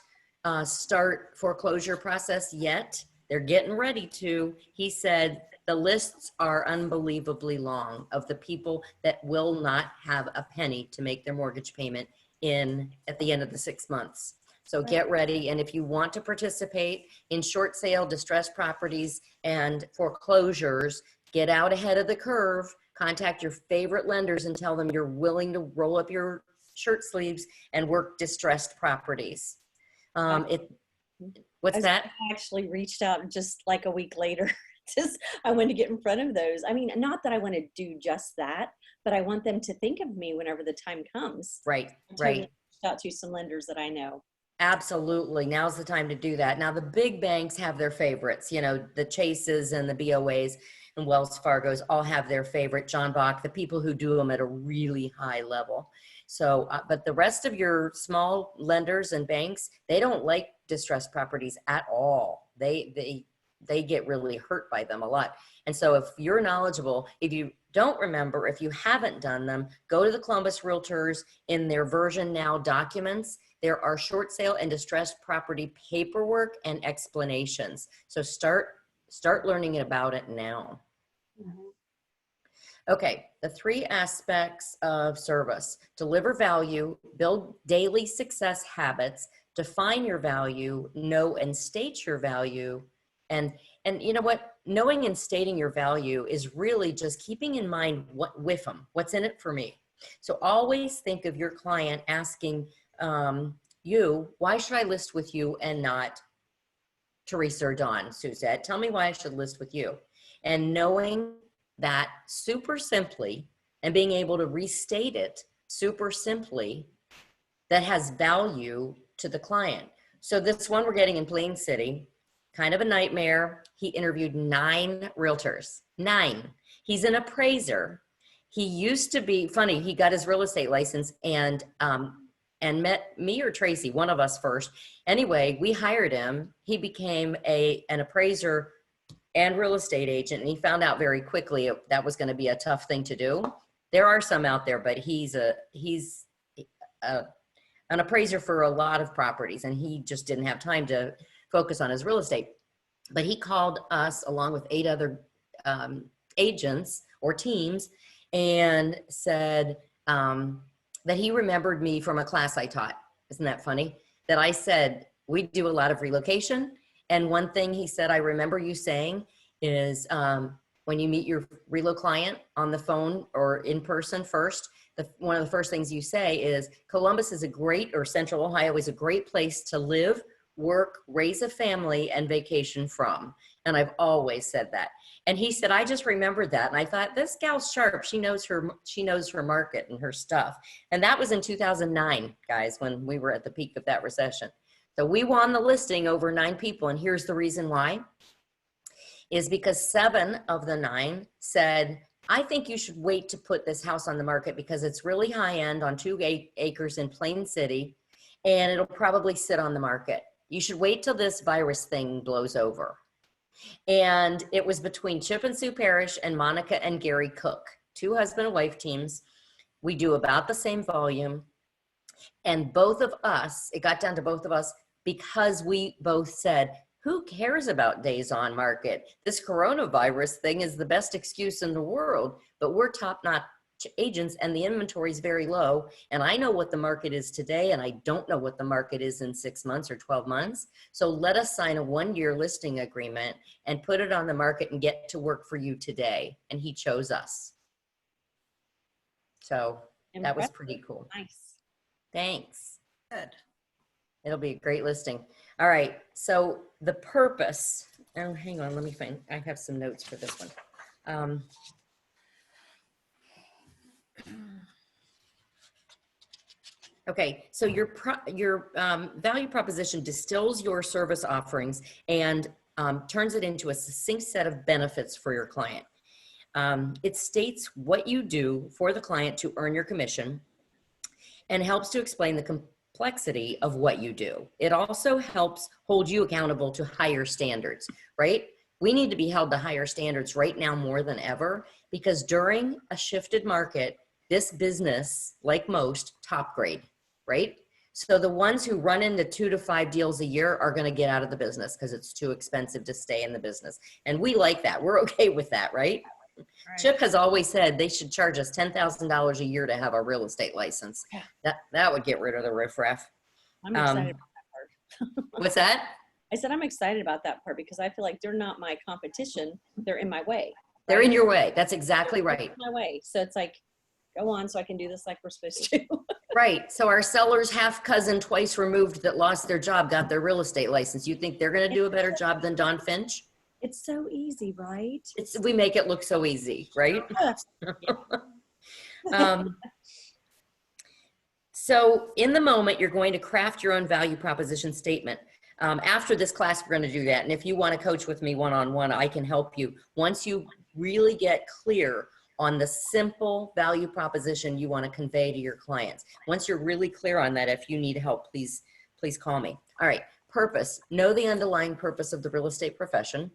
start foreclosure process yet. They're getting ready to. He said the lists are unbelievably long of the people that will not have a penny to make their mortgage payment at the end of the 6 months. So get ready. And if you want to participate in short sale, distressed properties, and foreclosures, get out ahead of the curve, contact your favorite lenders and tell them you're willing to roll up your shirt sleeves and work distressed properties. What's that? I actually reached out just like a week later. Just I want to get in front of those. I mean, not that I want to do just that, but I want them to think of me whenever the time comes. Right, I totally right. reached out to some lenders that I know. Absolutely. Now's the time to do that. Now, the big banks have their favorites, you know, the Chases and the BOAs and Wells Fargo's all have their favorite, John Bach, the people who do them at a really high level. So, but the rest of your small lenders and banks, they don't like distressed properties at all. They get really hurt by them a lot. And so if you're knowledgeable, if you don't remember, if you haven't done them, go to the Columbus Realtors in their version now documents. There are short sale and distressed property paperwork and explanations. So start learning about it now. Okay, the 3 aspects of service: deliver value, build daily success habits, define your value, know and state your value. And you know what? Knowing and stating your value is really just keeping in mind what with them, what's in it for me. So always think of your client asking you, why should I list with you and not Teresa or Dawn, Suzette? Tell me why I should list with you. And knowing that super simply and being able to restate it super simply, that has value to the client. So this one we're getting in Plain City, kind of a nightmare. He interviewed 9 realtors, 9. He's an appraiser. He used to be, funny, he got his real estate license and met me or Tracy, one of us first. Anyway, we hired him. He became an appraiser and real estate agent, and he found out very quickly that was going to be a tough thing to do. There are some out there, but he's an appraiser for a lot of properties, and he just didn't have time to focus on his real estate. But he called us along with 8 other agents or teams and said that he remembered me from a class I taught. Isn't that funny? That I said, we do a lot of relocation. And one thing he said, I remember you saying is when you meet your relo client on the phone or in person first, one of the first things you say is Columbus is a great, or Central Ohio is a great place to live, work, raise a family, and vacation from. And I've always said that. And he said, I just remembered that. And I thought, this gal's sharp. She knows her market and her stuff. And that was in 2009, guys, when we were at the peak of that recession. So we won the listing over 9 people. And here's the reason why, is because 7 of the 9 said, I think you should wait to put this house on the market because it's really high end on 2 acres in Plain City, and it'll probably sit on the market. You should wait till this virus thing blows over. And it was between Chip and Sue Parrish and Monica and Gary Cook, 2 husband and wife teams. We do about the same volume. And both of us, it got down to both of us because we both said, who cares about days on market? This coronavirus thing is the best excuse in the world, but we're top-notch agents and the inventory is very low. And I know what the market is today, and I don't know what the market is in 6 months or 12 months. So let us sign a 1-year listing agreement and put it on the market and get to work for you today. And he chose us. So that was pretty cool. Nice. Thanks. Good. It'll be a great listing. All right. So the purpose, oh, hang on, let me find, I have some notes for this one. Okay, so your value proposition distills your service offerings and turns it into a succinct set of benefits for your client. It states what you do for the client to earn your commission and helps to explain the complexity of what you do. It also helps hold you accountable to higher standards, right? We need to be held to higher standards right now more than ever, because during a shifted market, this business, like most, top grade, right? So the ones who run into 2 to 5 deals a year are going to get out of the business because it's too expensive to stay in the business. And we like that. We're okay with that, right? Right. Chip has always said they should charge us $10,000 a year to have a real estate license. Yeah. That would get rid of the riffraff. I'm excited about that part. What's that? I said I'm excited about that part because I feel like they're not my competition. They're in my way. Right? They're in your way. That's exactly right. My way. So it's like, go on so I can do this like we're supposed to. Right. So our seller's half cousin twice removed that lost their job got their real estate license. You think they're going to do a better job than Don Finch? It's so easy, right? We make it look so easy, right? So in the moment, you're going to craft your own value proposition statement. After this class, we're going to do that. And if you want to coach with me one-on-one, I can help you. Once you really get clear on the simple value proposition you want to convey to your clients. Once you're really clear on that, if you need help, please call me. All right, purpose. Know the underlying purpose of the real estate profession,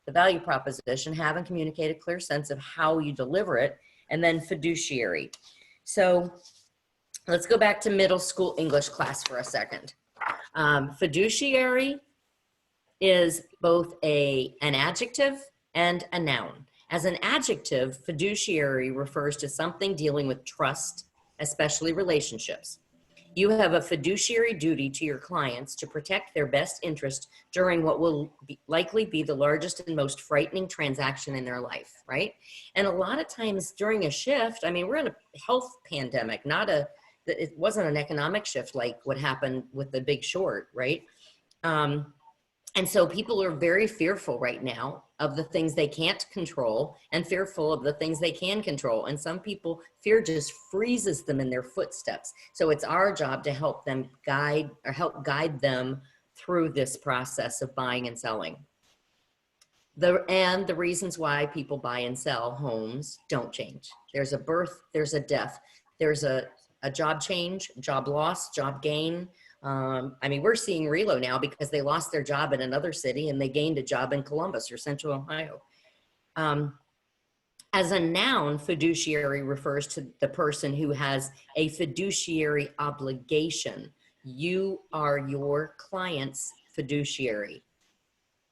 the value proposition, have and communicate a clear sense of how you deliver it, and then fiduciary. So let's go back to middle school English class for a second. Fiduciary is both an adjective and a noun. As an adjective, fiduciary refers to something dealing with trust, especially relationships. You have a fiduciary duty to your clients to protect their best interest during what will likely be the largest and most frightening transaction in their life, right? And a lot of times during a shift, I mean, we're in a health pandemic, it wasn't an economic shift like what happened with The Big Short, right? And so people are very fearful right now of the things they can't control and fearful of the things they can control. And some people, fear just freezes them in their footsteps. So it's our job to help them guide them through this process of buying and selling. And the reasons why people buy and sell homes don't change. There's a birth, there's a death, there's a job change, job loss, job gain. I mean, we're seeing relo now because they lost their job in another city and they gained a job in Columbus or Central Ohio. As a noun, fiduciary refers to the person who has a fiduciary obligation. You are your client's fiduciary.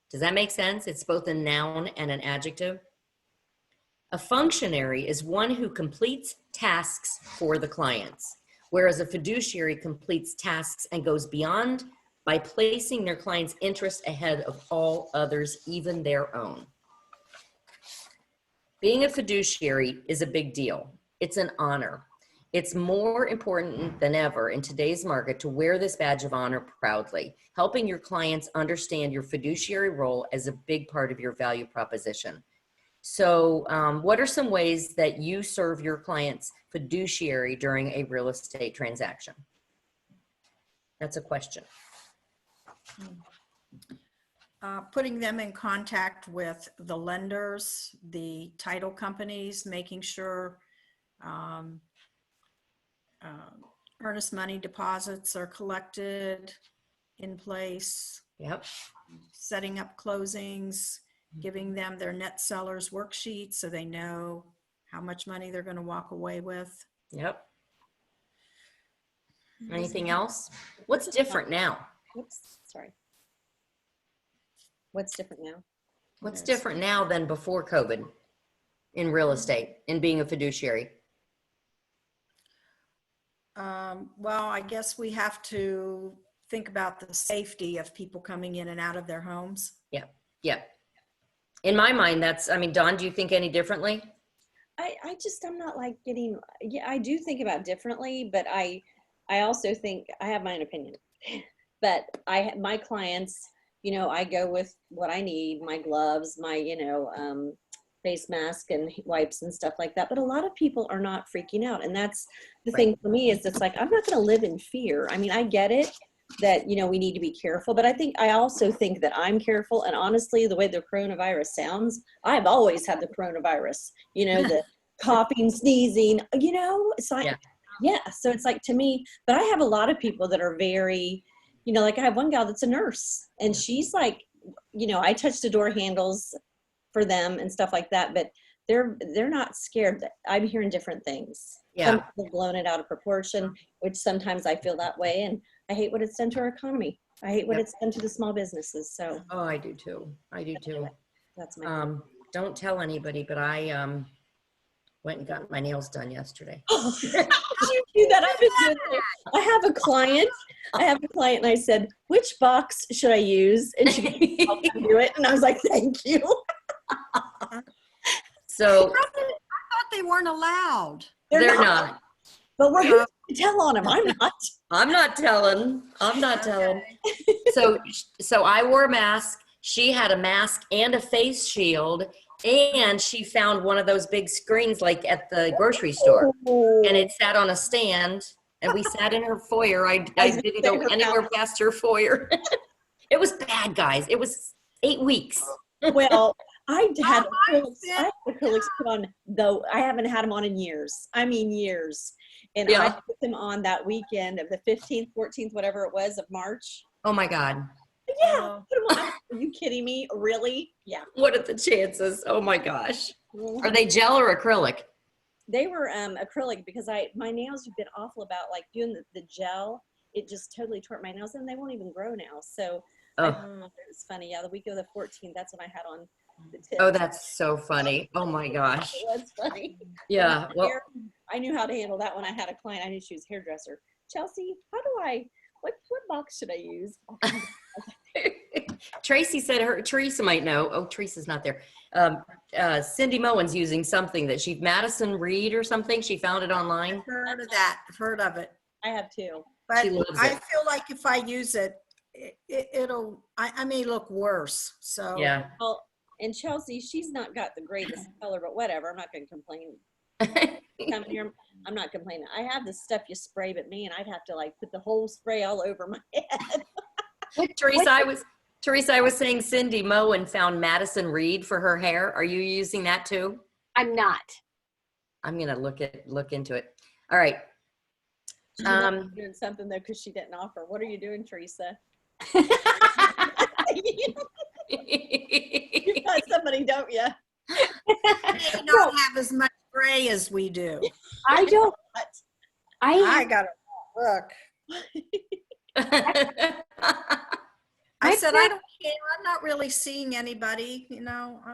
Does that make sense? It's both a noun and an adjective. A functionary is one who completes tasks for the clients, whereas a fiduciary completes tasks and goes beyond by placing their client's interest ahead of all others, even their own. Being a fiduciary is a big deal. It's an honor. It's more important than ever in today's market to wear this badge of honor proudly, helping your clients understand your fiduciary role as a big part of your value proposition. So what are some ways that you serve your clients fiduciary during a real estate transaction? That's a question. Putting them in contact with the lenders, the title companies, making sure earnest money deposits are collected in place. Yep. Setting up closings, giving them their net sellers worksheet so they know how much money they're going to walk away with. Yep. Anything else? What's different now? Oops, sorry. What's different now? What's different now than before COVID in real estate, in being a fiduciary? Well, I guess we have to think about the safety of people coming in and out of their homes. Yeah. Yeah. In my mind, Dawn, do you think any differently? I'm not like I do think about differently, but I also think I have my own opinion, but my clients, I go with what I need, my gloves, my, face mask and wipes and stuff like that. But a lot of people are not freaking out. And that's the thing for me is it's like, I'm not going to live in fear. I mean, I get it that, we need to be careful, but I also think that I'm careful. And honestly, the way the coronavirus sounds, I've always had the coronavirus, the coughing, sneezing, it's like, yeah. So it's like to me, but I have a lot of people that are very, like I have one gal that's a nurse and she's like, I touch the door handles for them and stuff like that, but they're not scared. I'm hearing different things. Yeah. Some people have blown it out of proportion, which sometimes I feel that way. And I hate what it's done to our economy. I hate what it's done to the small businesses. So. Oh, I do too. That's my don't tell anybody, but I went and got my nails done yesterday. Oh, did you do that? I've been doing that. I have a client and I said, which box should I use? And she goes, I'll do it. And I was like, thank you. So I thought they weren't allowed. they're not. But we're going to tell on him. I'm not. I'm not telling. I'm not telling. Okay. So I wore a mask. She had a mask and a face shield, and she found one of those big screens like at the grocery store, and it sat on a stand, and we sat in her foyer. I didn't go anywhere past her foyer. It was bad, guys. It was 8 weeks. Well, I had acrylics put on, though I haven't had them on in years. I mean, years. And I put them on that weekend of the 15th, 14th, whatever it was of March. Oh my God. Yeah. Put 'em on. Are you kidding me? Really? Yeah. What are the chances? Oh my gosh. Are they gel or acrylic? They were acrylic because my nails have been awful about like doing the gel. It just totally tore my nails and they won't even grow now. So it was funny. Yeah, the week of the 14th, that's when I had on the tips. Oh, that's so funny. Oh my gosh. That's funny. Yeah. Well, I knew how to handle that when I had a client. I knew she was a hairdresser. Chelsea, what box should I use? Tracy said Teresa might know. Oh, Teresa's not there. Cindy Moen's using something that Madison Reed or something. She found it online. I've heard of that. I've heard of it. I have too. But She loves I it. feel like if I use it, I may look worse. So Yeah. Well, and Chelsea, she's not got the greatest color, but whatever. I'm not going to complain. Come here, I'm not complaining. I have this stuff you spray, but man, I'd have to like put the whole spray all over my head. Teresa, I was saying Cindy Moen found Madison Reed for her hair. Are you using that too? I'm not. I'm gonna look into it. All right. She's doing something though because she didn't offer. What are you doing, Teresa? You got somebody, don't you? they don't have as much gray as we do. I don't. I got to look. I said, I don't care. I'm not really seeing anybody,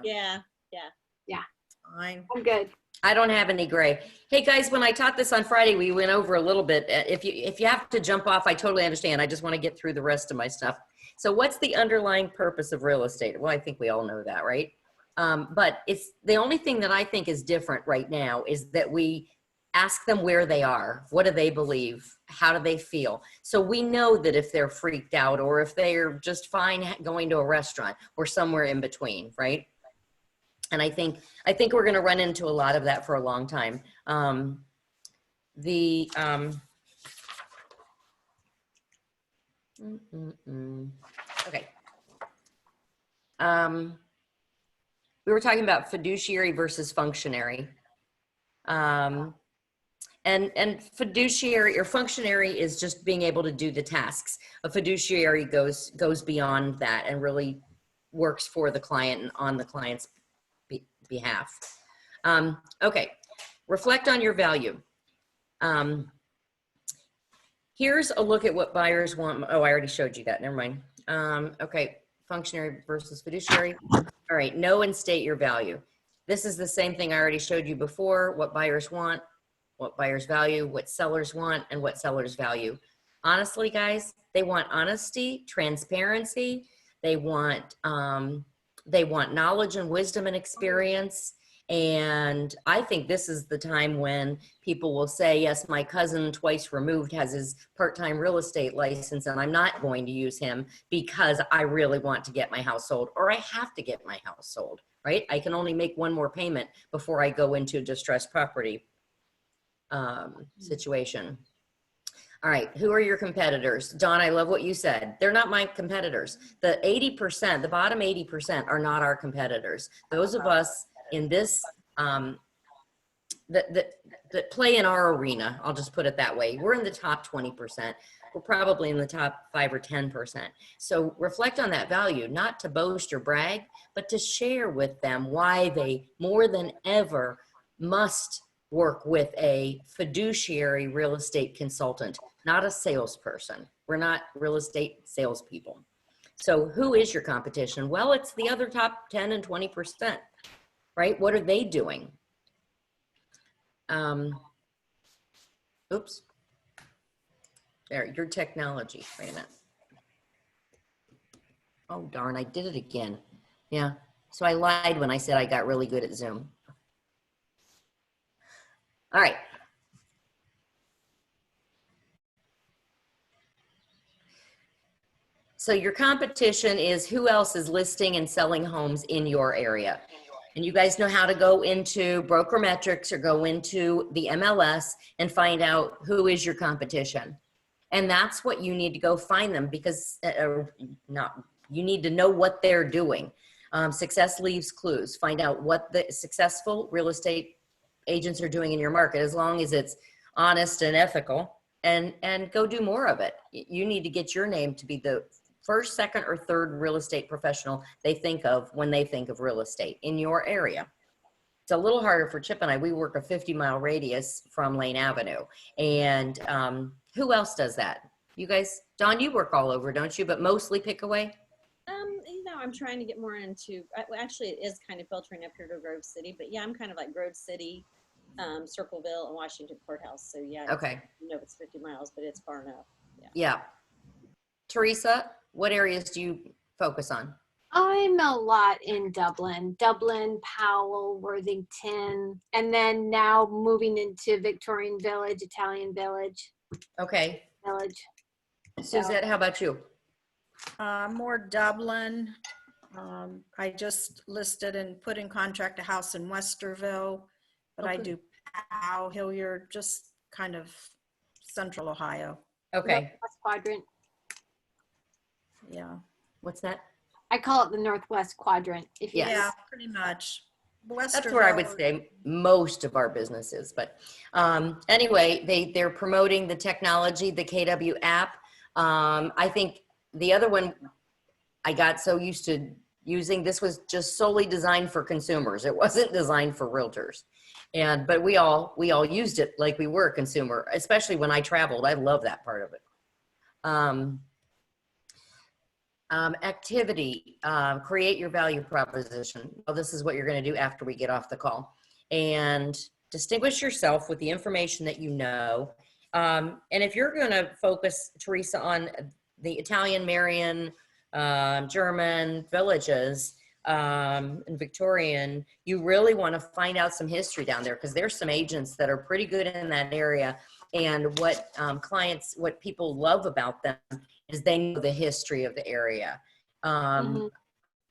Yeah. Fine. I'm good. I don't have any gray. Hey guys, when I taught this on Friday, we went over a little bit. If you have to jump off, I totally understand. I just want to get through the rest of my stuff. So what's the underlying purpose of real estate? Well, I think we all know that, right? But it's the only thing that I think is different right now is that we ask them where they are. What do they believe? How do they feel? So we know that if they're freaked out or if they're just fine going to a restaurant or somewhere in between, right? And I think we're going to run into a lot of that for a long time. Okay. We were talking about fiduciary versus functionary. And fiduciary or functionary is just being able to do the tasks. A fiduciary goes beyond that and really works for the client and on the client's behalf. Okay, reflect on your value. Here's a look at what buyers want. Oh, I already showed you that. Never mind. Okay, functionary versus fiduciary. All right, know and state your value. This is the same thing I already showed you before, what buyers want, what buyers value, what sellers want, and what sellers value. Honestly, guys, they want honesty, transparency. They want knowledge and wisdom and experience. And I think this is the time when people will say, yes, my cousin twice removed has his part-time real estate license and I'm not going to use him because I really want to get my house sold or I have to get my house sold, right? I can only make one more payment before I go into a distressed property situation. All right, who are your competitors? Dawn, I love what you said. They're not my competitors. The 80%, the bottom 80% are not our competitors. Those of us in this, that play in our arena, I'll just put it that way. We're in the top 20%. We're probably in the top 5 or 10%. So reflect on that value, not to boast or brag, but to share with them why they more than ever must work with a fiduciary real estate consultant, not a salesperson. We're not real estate salespeople. So who is your competition? Well, it's the other top 10 and 20%, right? What are they doing? Oops. There, your technology. Wait a minute. Oh, darn, I did it again. Yeah, so I lied when I said I got really good at Zoom. All right. So your competition is who else is listing and selling homes in your area. And you guys know how to go into Brokermetrics or go into the MLS and find out who is your competition. And that's what you need to go find them, because you need to know what they're doing. Success leaves clues. Find out what the successful real estate agents are doing in your market, as long as it's honest and ethical, and go do more of it. You need to get your name to be the first, second, or third real estate professional they think of when they think of real estate in your area. It's a little harder for Chip and I. We work a 50-mile radius from Lane Avenue. And who else does that? You guys, Dawn, you work all over, don't you? But mostly Pickaway? You know, I'm trying to get more into, actually it is kind of filtering up here to Grove City, but yeah, I'm kind of like Grove City, Circleville, and Washington Courthouse. So yeah, Okay. You know, it's 50 miles, but it's far enough. Yeah. Teresa, what areas do you focus on? I'm a lot in Dublin, Powell, Worthington, and then now moving into Victorian Village, Italian Village. Okay. Suzette, how about you? More Dublin. I just listed and put in contract a house in Westerville, but I do Powell, Hilliard, just kind of central Ohio. Okay. Northwest quadrant. Yeah. What's that? I call it the Northwest quadrant. If you Yeah, pretty much. That's where I would say most of our business is. But anyway, they're promoting the technology, the KW app. I think the other one I got so used to using, this was just solely designed for consumers. It wasn't designed for realtors. But we all used it like we were a consumer, especially when I traveled. I love that part of it. Activity, create your value proposition. Well, this is what you're going to do after we get off the call, and distinguish yourself with the information that you know. And if you're going to focus, Teresa, on the Italian, Marian, German villages, and Victorian, you really want to find out some history down there, because there's some agents that are pretty good in that area. And what what people love about them is they know the history of the area.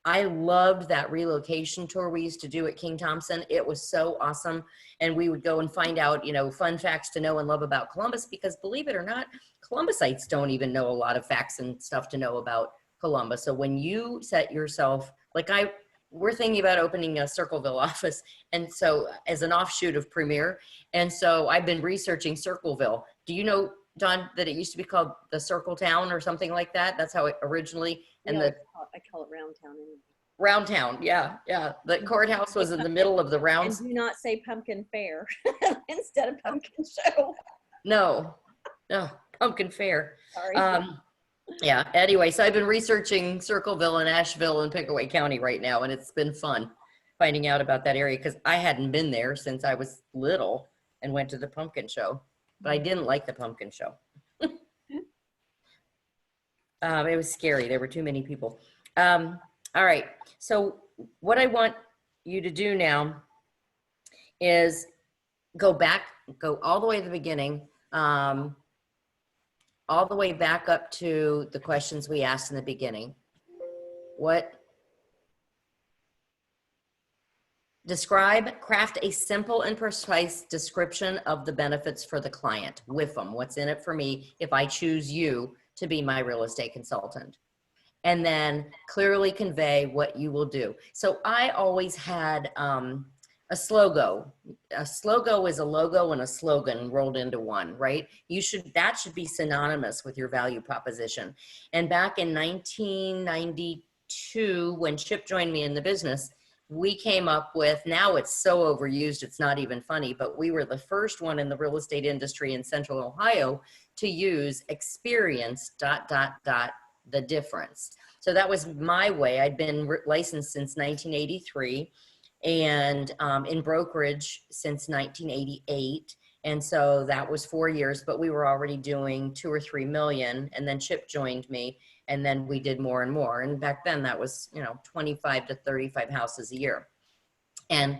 I loved that relocation tour we used to do at King Thompson. It was so awesome. And we would go and find out, fun facts to know and love about Columbus, because believe it or not, Columbusites don't even know a lot of facts and stuff to know about Columbus. So when you set yourself, we're thinking about opening a Circleville office. And so as an offshoot of Premier. And so I've been researching Circleville. Do you know, Don, that it used to be called the Circle Town or something like that? That's how it originally, and I call it Round Town. Round Town, yeah. The courthouse was in the middle of the round. And do not say Pumpkin Fair instead of Pumpkin Show. No, Pumpkin Fair. Sorry. Yeah, anyway, so I've been researching Circleville and Asheville and Pickaway County right now, and it's been fun finding out about that area, because I hadn't been there since I was little and went to the pumpkin show, but I didn't like the pumpkin show. It was scary. There were too many people. All right, so what I want you to do now is go all the way to the beginning, all the way back up to the questions we asked in the beginning. Craft a simple and precise description of the benefits for the client. WIFM, what's in it for me if I choose you to be my real estate consultant. And then clearly convey what you will do. So I always had a slogo. A slogo is a logo and a slogan rolled into one, right? That should be synonymous with your value proposition. And back in 1992, when Chip joined me in the business, we came up with, now it's so overused, it's not even funny, but we were the first one in the real estate industry in Central Ohio to use experience ... the difference. So that was my way. I'd been licensed since 1983. And in brokerage since 1988. And so that was 4 years, but we were already doing 2 or 3 million. And then Chip joined me, and then we did more and more. And back then that was, 25 to 35 houses a year. And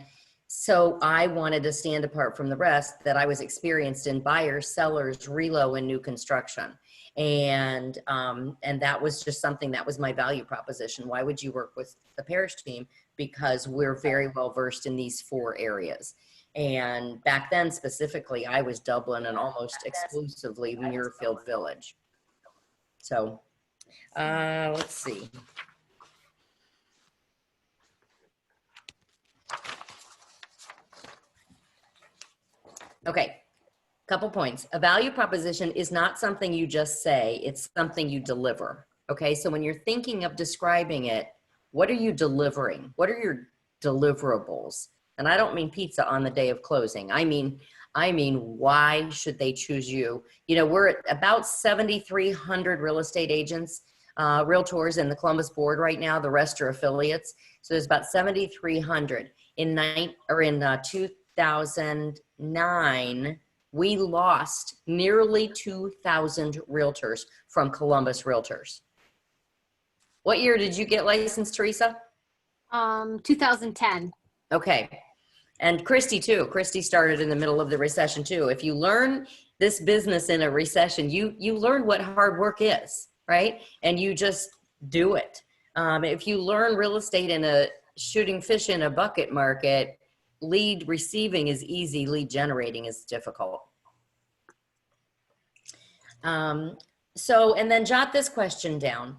so I wanted to stand apart from the rest, that I was experienced in buyers, sellers, relo, and new construction. And that was just something that was my value proposition. Why would you work with the Parrish team? Because we're very well versed in these 4 areas. And back then specifically, I was Dublin and almost exclusively Muirfield Village. So let's see. Okay, couple points. A value proposition is not something you just say, it's something you deliver. Okay, so when you're thinking of describing it, what are you delivering? What are your deliverables? And I don't mean pizza on the day of closing. I mean, why should they choose you? You know, we're at about 7,300 real estate agents, realtors in the Columbus board right now. The rest are affiliates. So there's about 7,300. In 2009, we lost nearly 2,000 realtors from Columbus realtors. What year did you get licensed, Teresa? 2010. Okay. And Christy too. Christy started in the middle of the recession too. If you learn this business in a recession, you learn what hard work is, right? And you just do it. If you learn real estate in a shooting fish in a bucket market, lead receiving is easy, lead generating is difficult. And then jot this question down.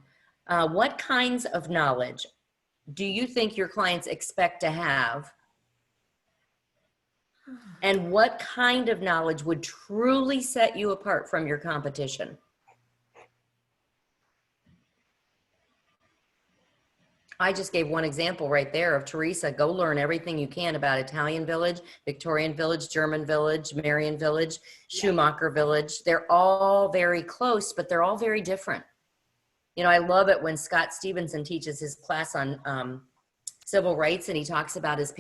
What kinds of knowledge do you think your clients expect to have? And what kind of knowledge would truly set you apart from your competition? I just gave one example right there of Teresa. Go learn everything you can about Italian Village, Victorian Village, German Village, Marion Village, Schumacher Village. They're all very close, but they're all very different. You know, I love it when Scott Stevenson teaches his class on civil rights, and he talks about his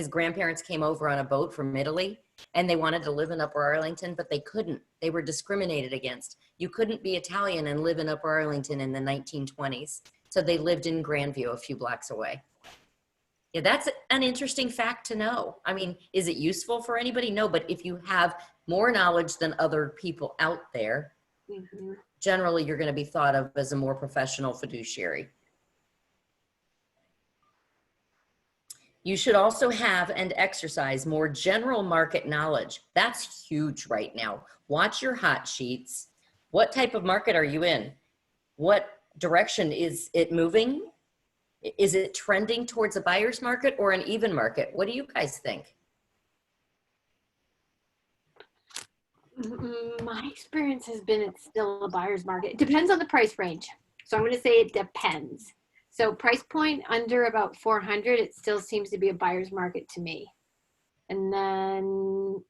grandparents came over on a boat from Italy, and they wanted to live in Upper Arlington, but they couldn't. They were discriminated against. You couldn't be Italian and live in Upper Arlington in the 1920s. So they lived in Grandview, a few blocks away. Yeah, that's an interesting fact to know. I mean, is it useful for anybody? No, but if you have more knowledge than other people out there, generally you're going to be thought of as a more professional fiduciary. You should also have and exercise more general market knowledge. That's huge right now. Watch your hot sheets. What type of market are you in? What direction is it moving? Is it trending towards a buyer's market or an even market? What do you guys think? My experience has been it's still a buyer's market. It depends on the price range. So I'm going to say it depends. So price point under about 400, it still seems to be a buyer's market to me. And then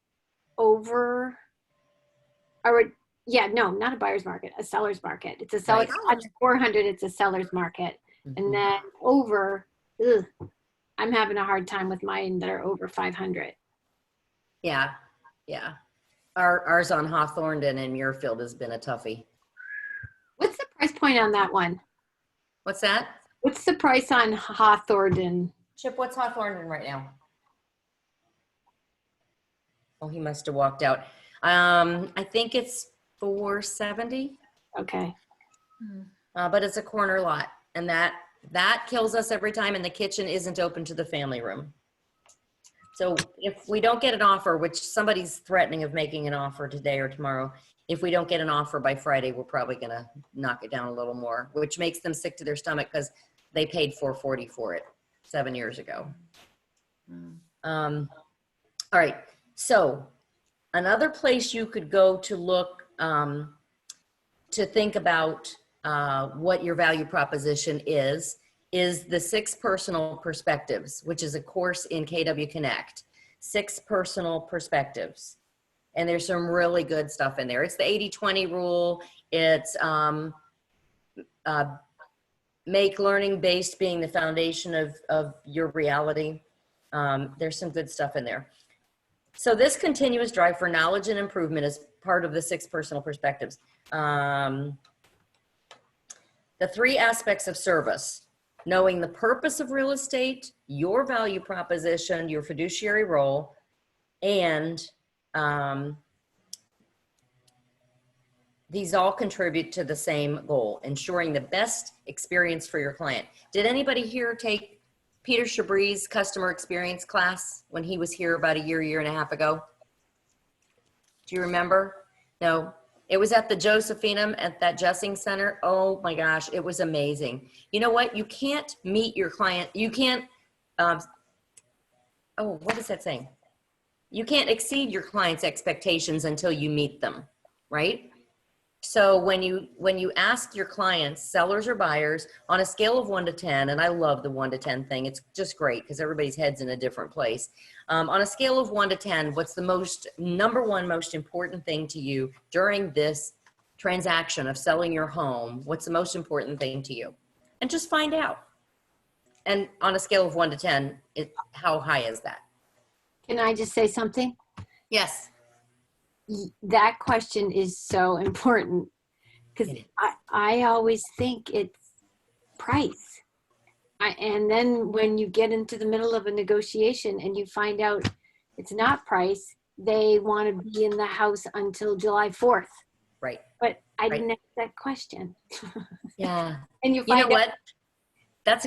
over, not a buyer's market, a seller's market. It's a seller's under 400, it's a seller's market. And then over, I'm having a hard time with mine that are over 500. Yeah. Ours on Hawthornden and Muirfield has been a toughie. What's the price point on that one? What's that? What's the price on Hawthornden? Chip, what's Hawthornden right now? Oh, he must have walked out. I think it's 470. Okay. But it's a corner lot, and that kills us every time, and the kitchen isn't open to the family room. So if we don't get an offer, which somebody's threatening of making an offer today or tomorrow, if we don't get an offer by Friday, we're probably going to knock it down a little more, which makes them sick to their stomach because they paid $440 for it 7 years ago. All right. So another place you could go to look, to think about what your value proposition is the 6 personal perspectives, which is a course in KW Connect. 6 personal perspectives. And there's some really good stuff in there. It's the 80-20 rule. It's make learning based being the foundation of your reality. There's some good stuff in there. So this continuous drive for knowledge and improvement is part of the 6 personal perspectives. The 3 aspects of service: knowing the purpose of real estate, your value proposition, your fiduciary role, and these all contribute to the same goal, ensuring the best experience for your client. Did anybody here take Peter Chabris's customer experience class when he was here about a year and a half ago? Do you remember? No, it was at the Josephinum at that Jessing Center. Oh my gosh, it was amazing. You know what? You can't meet your client. You can't, what is that saying? You can't exceed your client's expectations until you meet them, right? So when you ask your clients, sellers or buyers, on a scale of 1 to 10, and I love the 1 to 10 thing, it's just great because everybody's head's in a different place. On a scale of 1 to 10, what's the number one most important thing to you during this transaction of selling your home? What's the most important thing to you? And just find out. And on a scale of 1 to 10, how high is that? Can I just say something? Yes. That question is so important because I always think it's price. And then when you get into the middle of a negotiation and you find out it's not price, they want to be in the house until July 4th. Right. But I didn't ask that question. Yeah. And you know find what? That's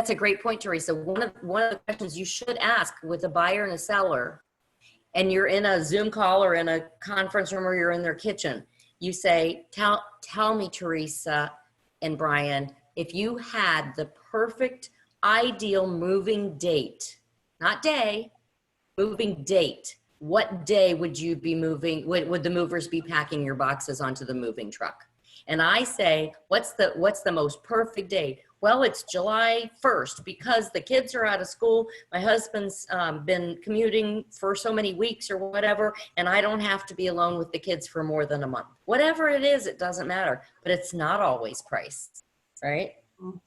a great point, Teresa. One of the questions you should ask with a buyer and a seller, and you're in a Zoom call or in a conference room or you're in their kitchen, you say, tell me, Teresa and Brian, if you had the perfect ideal moving date, not day, moving date, what day would you be moving? Would the movers be packing your boxes onto the moving truck? And I say, what's the most perfect date? Well, it's July 1st because the kids are out of school. My husband's been commuting for so many weeks or whatever, and I don't have to be alone with the kids for more than a month. Whatever it is, it doesn't matter, but it's not always price, right? Mm-hmm.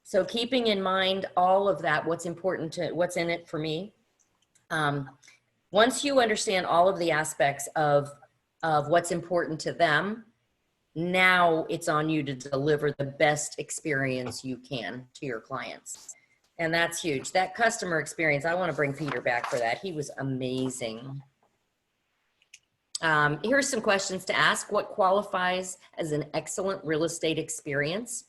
So keeping in mind all of that, what's in it for me. Once you understand all of the aspects of what's important to them, now it's on you to deliver the best experience you can to your clients. And that's huge. That customer experience, I want to bring Peter back for that. He was amazing. Here's some questions to ask. What qualifies as an excellent real estate experience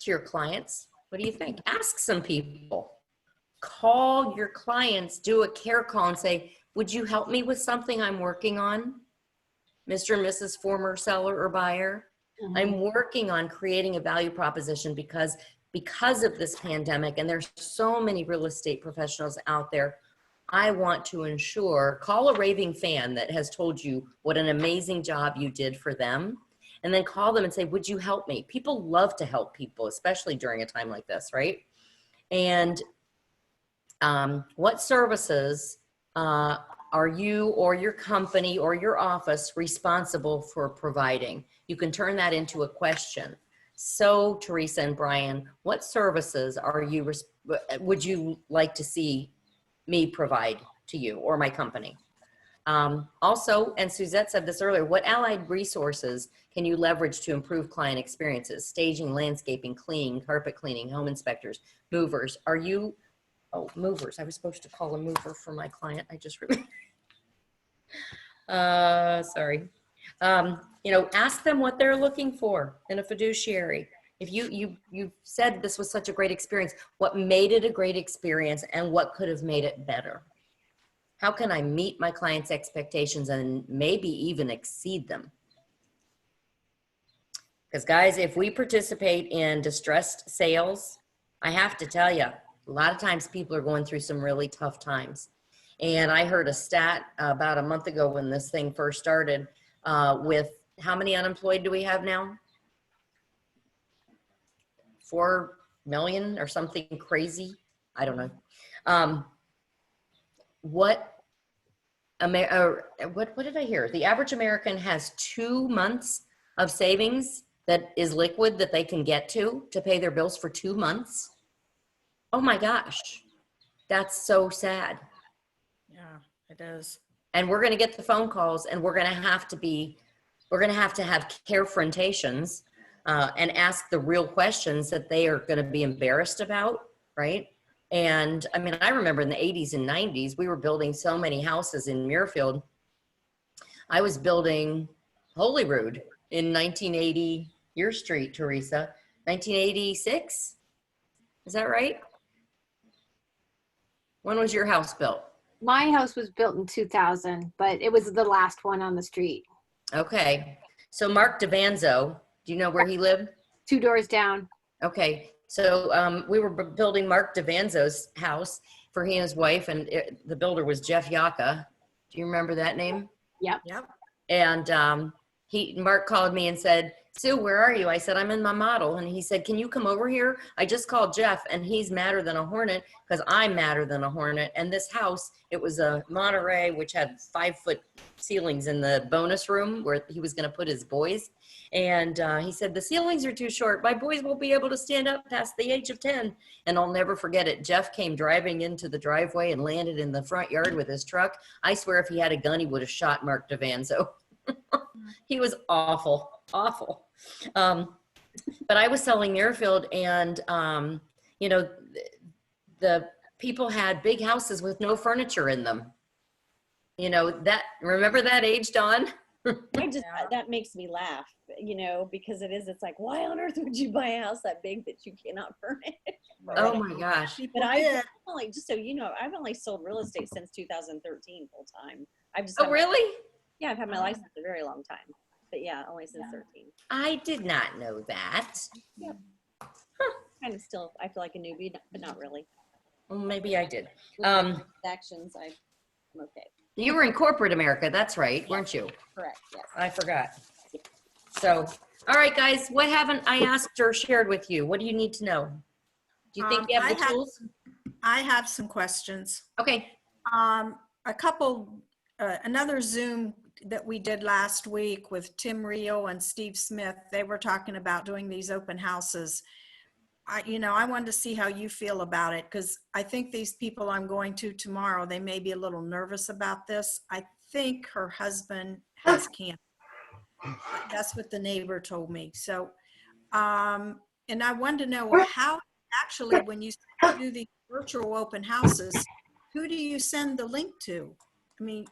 to your clients? What do you think? Ask some people. Call your clients, do a care call and say, would you help me with something I'm working on? Mr. and Mrs. former seller or buyer, mm-hmm. I'm working on creating a value proposition because of this pandemic, and there's so many real estate professionals out there. I want to ensure, call a raving fan that has told you what an amazing job you did for them, and then call them and say, would you help me? People love to help people, especially during a time like this, right? And what services are you or your company or your office responsible for providing? You can turn that into a question. So, Teresa and Brian, what services would you like to see me provide to you or my company? Also, and Suzette said this earlier, what allied resources can you leverage to improve client experiences? Staging, landscaping, cleaning, carpet cleaning, home inspectors, movers. Movers. I was supposed to call a mover for my client. I just remembered. Sorry. Ask them what they're looking for in a fiduciary. If you said this was such a great experience, what made it a great experience and what could have made it better? How can I meet my client's expectations and maybe even exceed them? Because guys, if we participate in distressed sales, I have to tell you, a lot of times people are going through some really tough times. And I heard a stat about a month ago when this thing first started with how many unemployed do we have now? 4 million or something crazy. I don't know. What did I hear? The average American has 2 months of savings that is liquid that they can get to pay their bills for 2 months. Oh my gosh, that's so sad. Yeah, it is. And we're going to get the phone calls, and we're going to have to have confrontations and ask the real questions that they are going to be embarrassed about, right? And I mean, I remember in the 80s and 90s, we were building so many houses in Muirfield. I was building, Holyrood in 1980, your street, Teresa, 1986? Is that right? When was your house built? My house was built in 2000, but it was the last one on the street. Okay. So Mark DeVanzo, do you know where he lived? 2 doors down. Okay. So we were building Mark DeVanzo's house for he and his wife, and the builder was Jeff Yaka. Do you remember that name? Yep. Yep. And Mark called me and said, Sue, where are you? I said, I'm in my model. And he said, can you come over here? I just called Jeff and he's madder than a hornet because I'm madder than a hornet. And this house, it was a Monterey, which had 5-foot ceilings in the bonus room where he was going to put his boys. And he said, the ceilings are too short. My boys won't be able to stand up past the age of 10. And I'll never forget it. Jeff came driving into the driveway and landed in the front yard with his truck. I swear if he had a gun, he would have shot Mark DeVanzo. He was awful. But I was selling Airfield, and the people had big houses with no furniture in them. Remember that age, Dawn? That makes me laugh, because it's like, why on earth would you buy a house that big that you cannot furnish? Oh my gosh. But I've only, just so you know, I've only sold real estate since 2013 full time. Oh, really? I've had my license a very long time. But yeah, only since 13. I did not know that. Yep. Kind of still, I feel like a newbie, but not really. Well, maybe I did. Actions, I'm okay. You were in corporate America. That's right, weren't you? Correct, yes. I forgot. So, all right, guys, what haven't I asked or shared with you? What do you need to know? Do you think you have the tools? I have some questions. Okay. Another Zoom that we did last week with Tim Rio and Steve Smith, they were talking about doing these open houses. I wanted to see how you feel about it, because I think these people I'm going to tomorrow, they may be a little nervous about this. I think her husband has cancer. That's what the neighbor told me. So, and I wanted to know how actually, when you do these virtual open houses, who do you send the link to? I mean,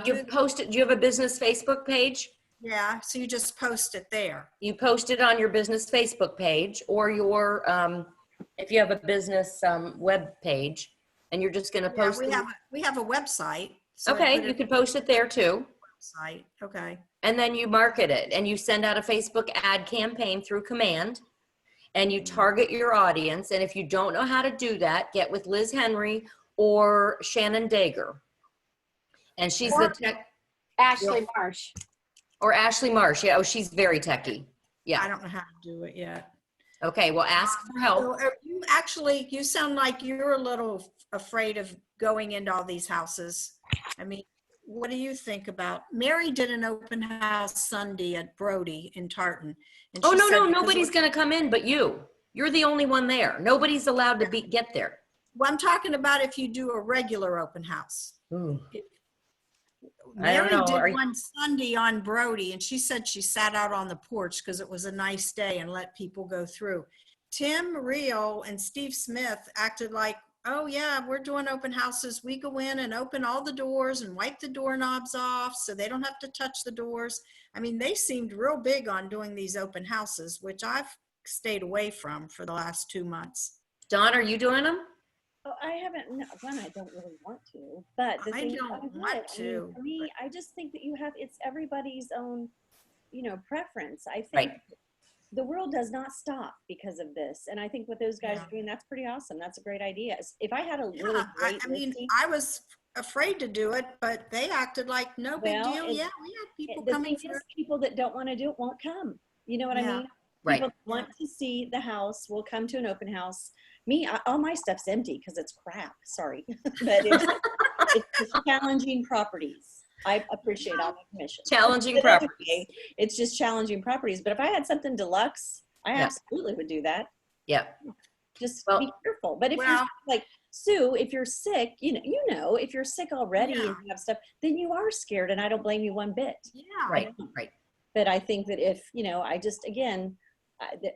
You've posted, do you have a business Facebook page? Yeah, so you just post it there. You post it on your business Facebook page, or your, if you have a business web page, and you're just gonna post. We have a website. So okay, you could post it there too. Website, okay. And then you market it, and you send out a Facebook ad campaign through command, and you target your audience. And if you don't know how to do that, get with Liz Henry or Shannon Dager. And she's the tech. Ashley Marsh. Or Ashley Marsh. Yeah. Oh, she's very techie. Yeah. I don't know how to do it yet. Okay. Well, ask for help. So you sound like you're a little afraid of going into all these houses. I mean, what do you think about? Mary did an open house Sunday at Brody in Tartan. And Oh, no, nobody's going to come in but you. You're the only one there. Nobody's allowed to get there. Well, I'm talking about if you do a regular open house. Ooh. Mary did one Sunday on Brody, and she said she sat out on the porch because it was a nice day and let people go through. Tim Rio and Steve Smith acted like, oh yeah, we're doing open houses. We go in and open all the doors and wipe the doorknobs off so they don't have to touch the doors. I mean, they seemed real big on doing these open houses, which I've stayed away from for the last 2 months. Dawn, are you doing them? Oh, I haven't. No, one, I don't really want to, but I don't want to. For me, I just think that it's everybody's own, preference. I think Right. the world does not stop because of this, and I think what those guys are doing, that's pretty awesome. That's a great idea. If I had a really great listing, I was afraid to do it, but they acted like no big deal. Yeah, we had people coming through. People that don't want to do it won't come. You know what I mean? Right. People that want to see the house will come to an open house. All my stuff's empty because it's crap. Sorry, but it's just challenging properties. I appreciate all the commission. Challenging properties. It's just challenging properties. But if I had something deluxe, I absolutely would do that. Yeah. Just be careful. But if you're like Sue, if you're sick, if you're sick already and you have stuff, then you are scared, and I don't blame you one bit. Yeah. Right. But I think that if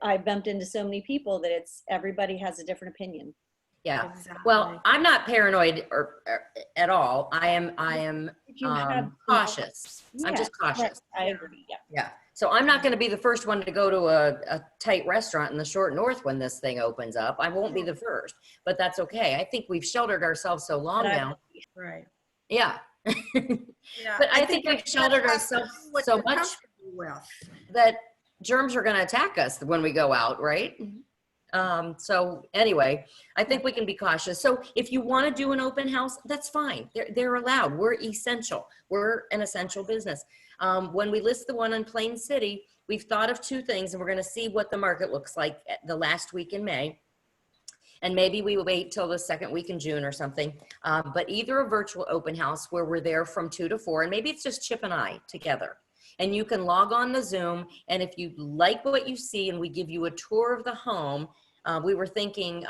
I bumped into so many people that everybody has a different opinion. Yeah. Exactly. Well, I'm not paranoid or at all. I am If you have cautious. I'm Yeah, just cautious. right, I agree. Yeah. Yeah. So I'm not going to be the first one to go to a tight restaurant in the short north when this thing opens up. I won't be the first, but that's okay. I think we've sheltered ourselves so long But now. Right. Yeah. Yeah. But I think we've that's sheltered what ourselves what so you're much comfortable with. that germs are going to attack us when we go out, right? So anyway, I think we can be cautious. So if you want to do an open house, that's fine. They're allowed. We're essential. We're an essential business. When we list the one in Plain City, we've thought of two things, and we're going to see what the market looks like at the last week in May. And maybe we will wait till the second week in June or something. But either a virtual open house where we're there from 2 to 4, and maybe it's just Chip and I together. And you can log on the Zoom, and if you like what you see and we give you a tour of the home, we were thinking,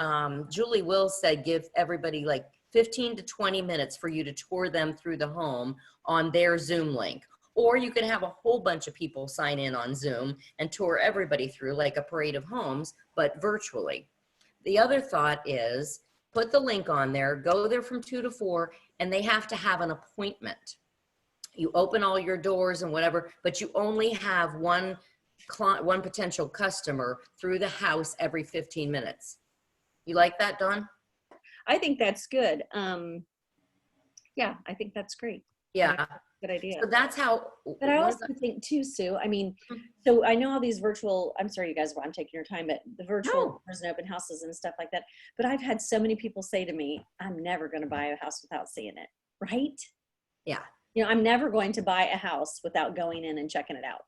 Julie Wills said, give everybody like 15 to 20 minutes for you to tour them through the home on their Zoom link. Or you can have a whole bunch of people sign in on Zoom and tour everybody through like a parade of homes, but virtually. The other thought is put the link on there, go there from 2 to 4, and they have to have an appointment. You open all your doors and whatever, but you only have one client, one potential customer through the house every 15 minutes. You like that, Dawn? I think that's good. Yeah, I think that's great. Yeah. Good idea. So that's how. But I also think too, Sue, I mean, so I know all these virtual, I'm sorry, you guys, I'm taking your time, but the virtual and open houses and stuff like that. But I've had so many people say to me, I'm never going to buy a house without seeing it. Right? Yeah. You know, I'm never going to buy a house without going in and checking it out.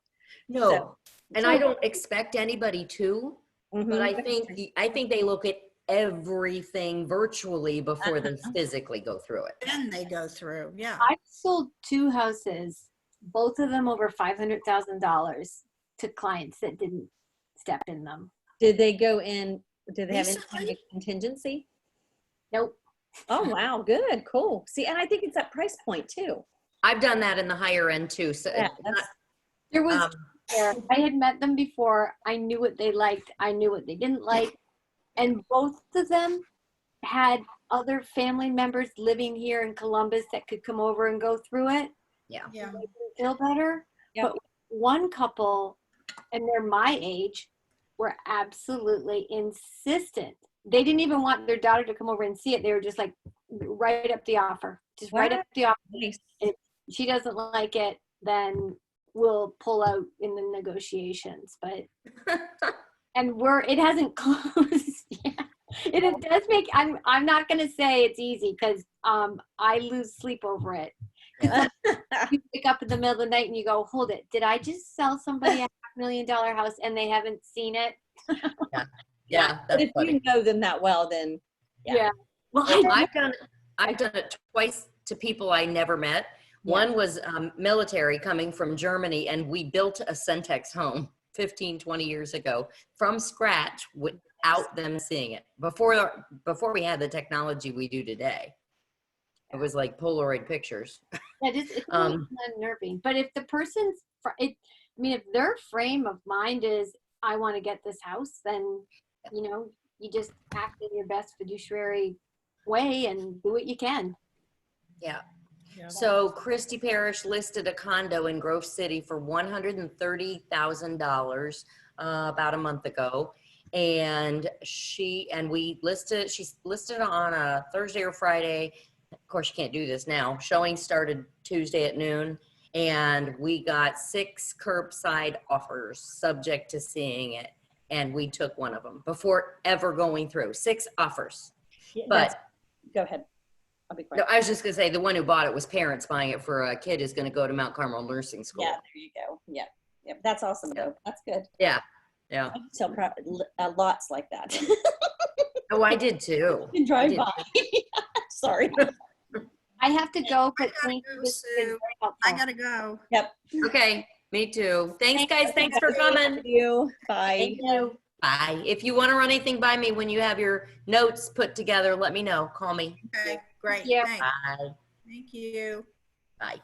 No. So, and I don't expect anybody to, but I think they look at everything virtually before they physically go through it. Then they go through. Yeah. I've sold 2 houses, both of them over $500,000 to clients that didn't step in them. Did they go in, did they have any kind Recently? of contingency? Nope. Oh, wow. Good. Cool. See, and I think it's that price point too. I've done that in the higher end too. So Yeah, There was, I had met them before. I knew what they liked. I knew what they didn't like. And both of them had other family members living here in Columbus that could come over and go through it. Yeah. Yeah. Feel better. Yep. But one couple, and they're my age, were absolutely insistent. They didn't even want their daughter to come over and see it. They were just like, write up the offer. Just write up the offer. Nice. If she doesn't like it, then we'll pull out in the negotiations. But and it hasn't closed yet. It does make, I'm not going to say it's easy because I lose sleep over it. You wake up in the middle of the night and you go, hold it. Did I just sell somebody a $500,000 house and they haven't seen it? Yeah. But That's if funny. you know them that well, then Yeah. Well, I've done it twice to people I never met. One was military coming from Germany, and we built a Centex home 15, 20 years ago from scratch without them seeing it. Before we had the technology we do today. It was like Polaroid pictures. it's really unnerving. But if the person's, if their frame of mind is, I want to get this house, then, you just act in your best fiduciary way and do what you can. Yeah. Yeah. So Christy Parrish listed a condo in Grove City for $130,000 about a month ago. And she listed on a Thursday or Friday. Of course, you can't do this now. Showing started Tuesday at noon. And we got 6 curbside offers subject to seeing it. And we took one of them before ever going through. 6 offers. But go ahead. I'll be quiet. no, I was just going to say the one who bought it was parents buying it for a kid who's going to go to Mount Carmel Nursing School. Yeah, there you go. Yeah. Yep. That's awesome though. That's good. Yeah. Yeah. I sell lots like that. Oh, I did too. You can drive by. Sorry. I have to go, but gotta thank go, you. This has been Sue. very helpful. I gotta go. Yep. Okay. Me too. Thanks, guys. Thanks for coming. Thank you. Bye. Thank you. Bye. If you want to run anything by me when you have your notes put together, let me know. Call me. Okay, great. Yeah. Thanks. Bye. Thank you. Bye.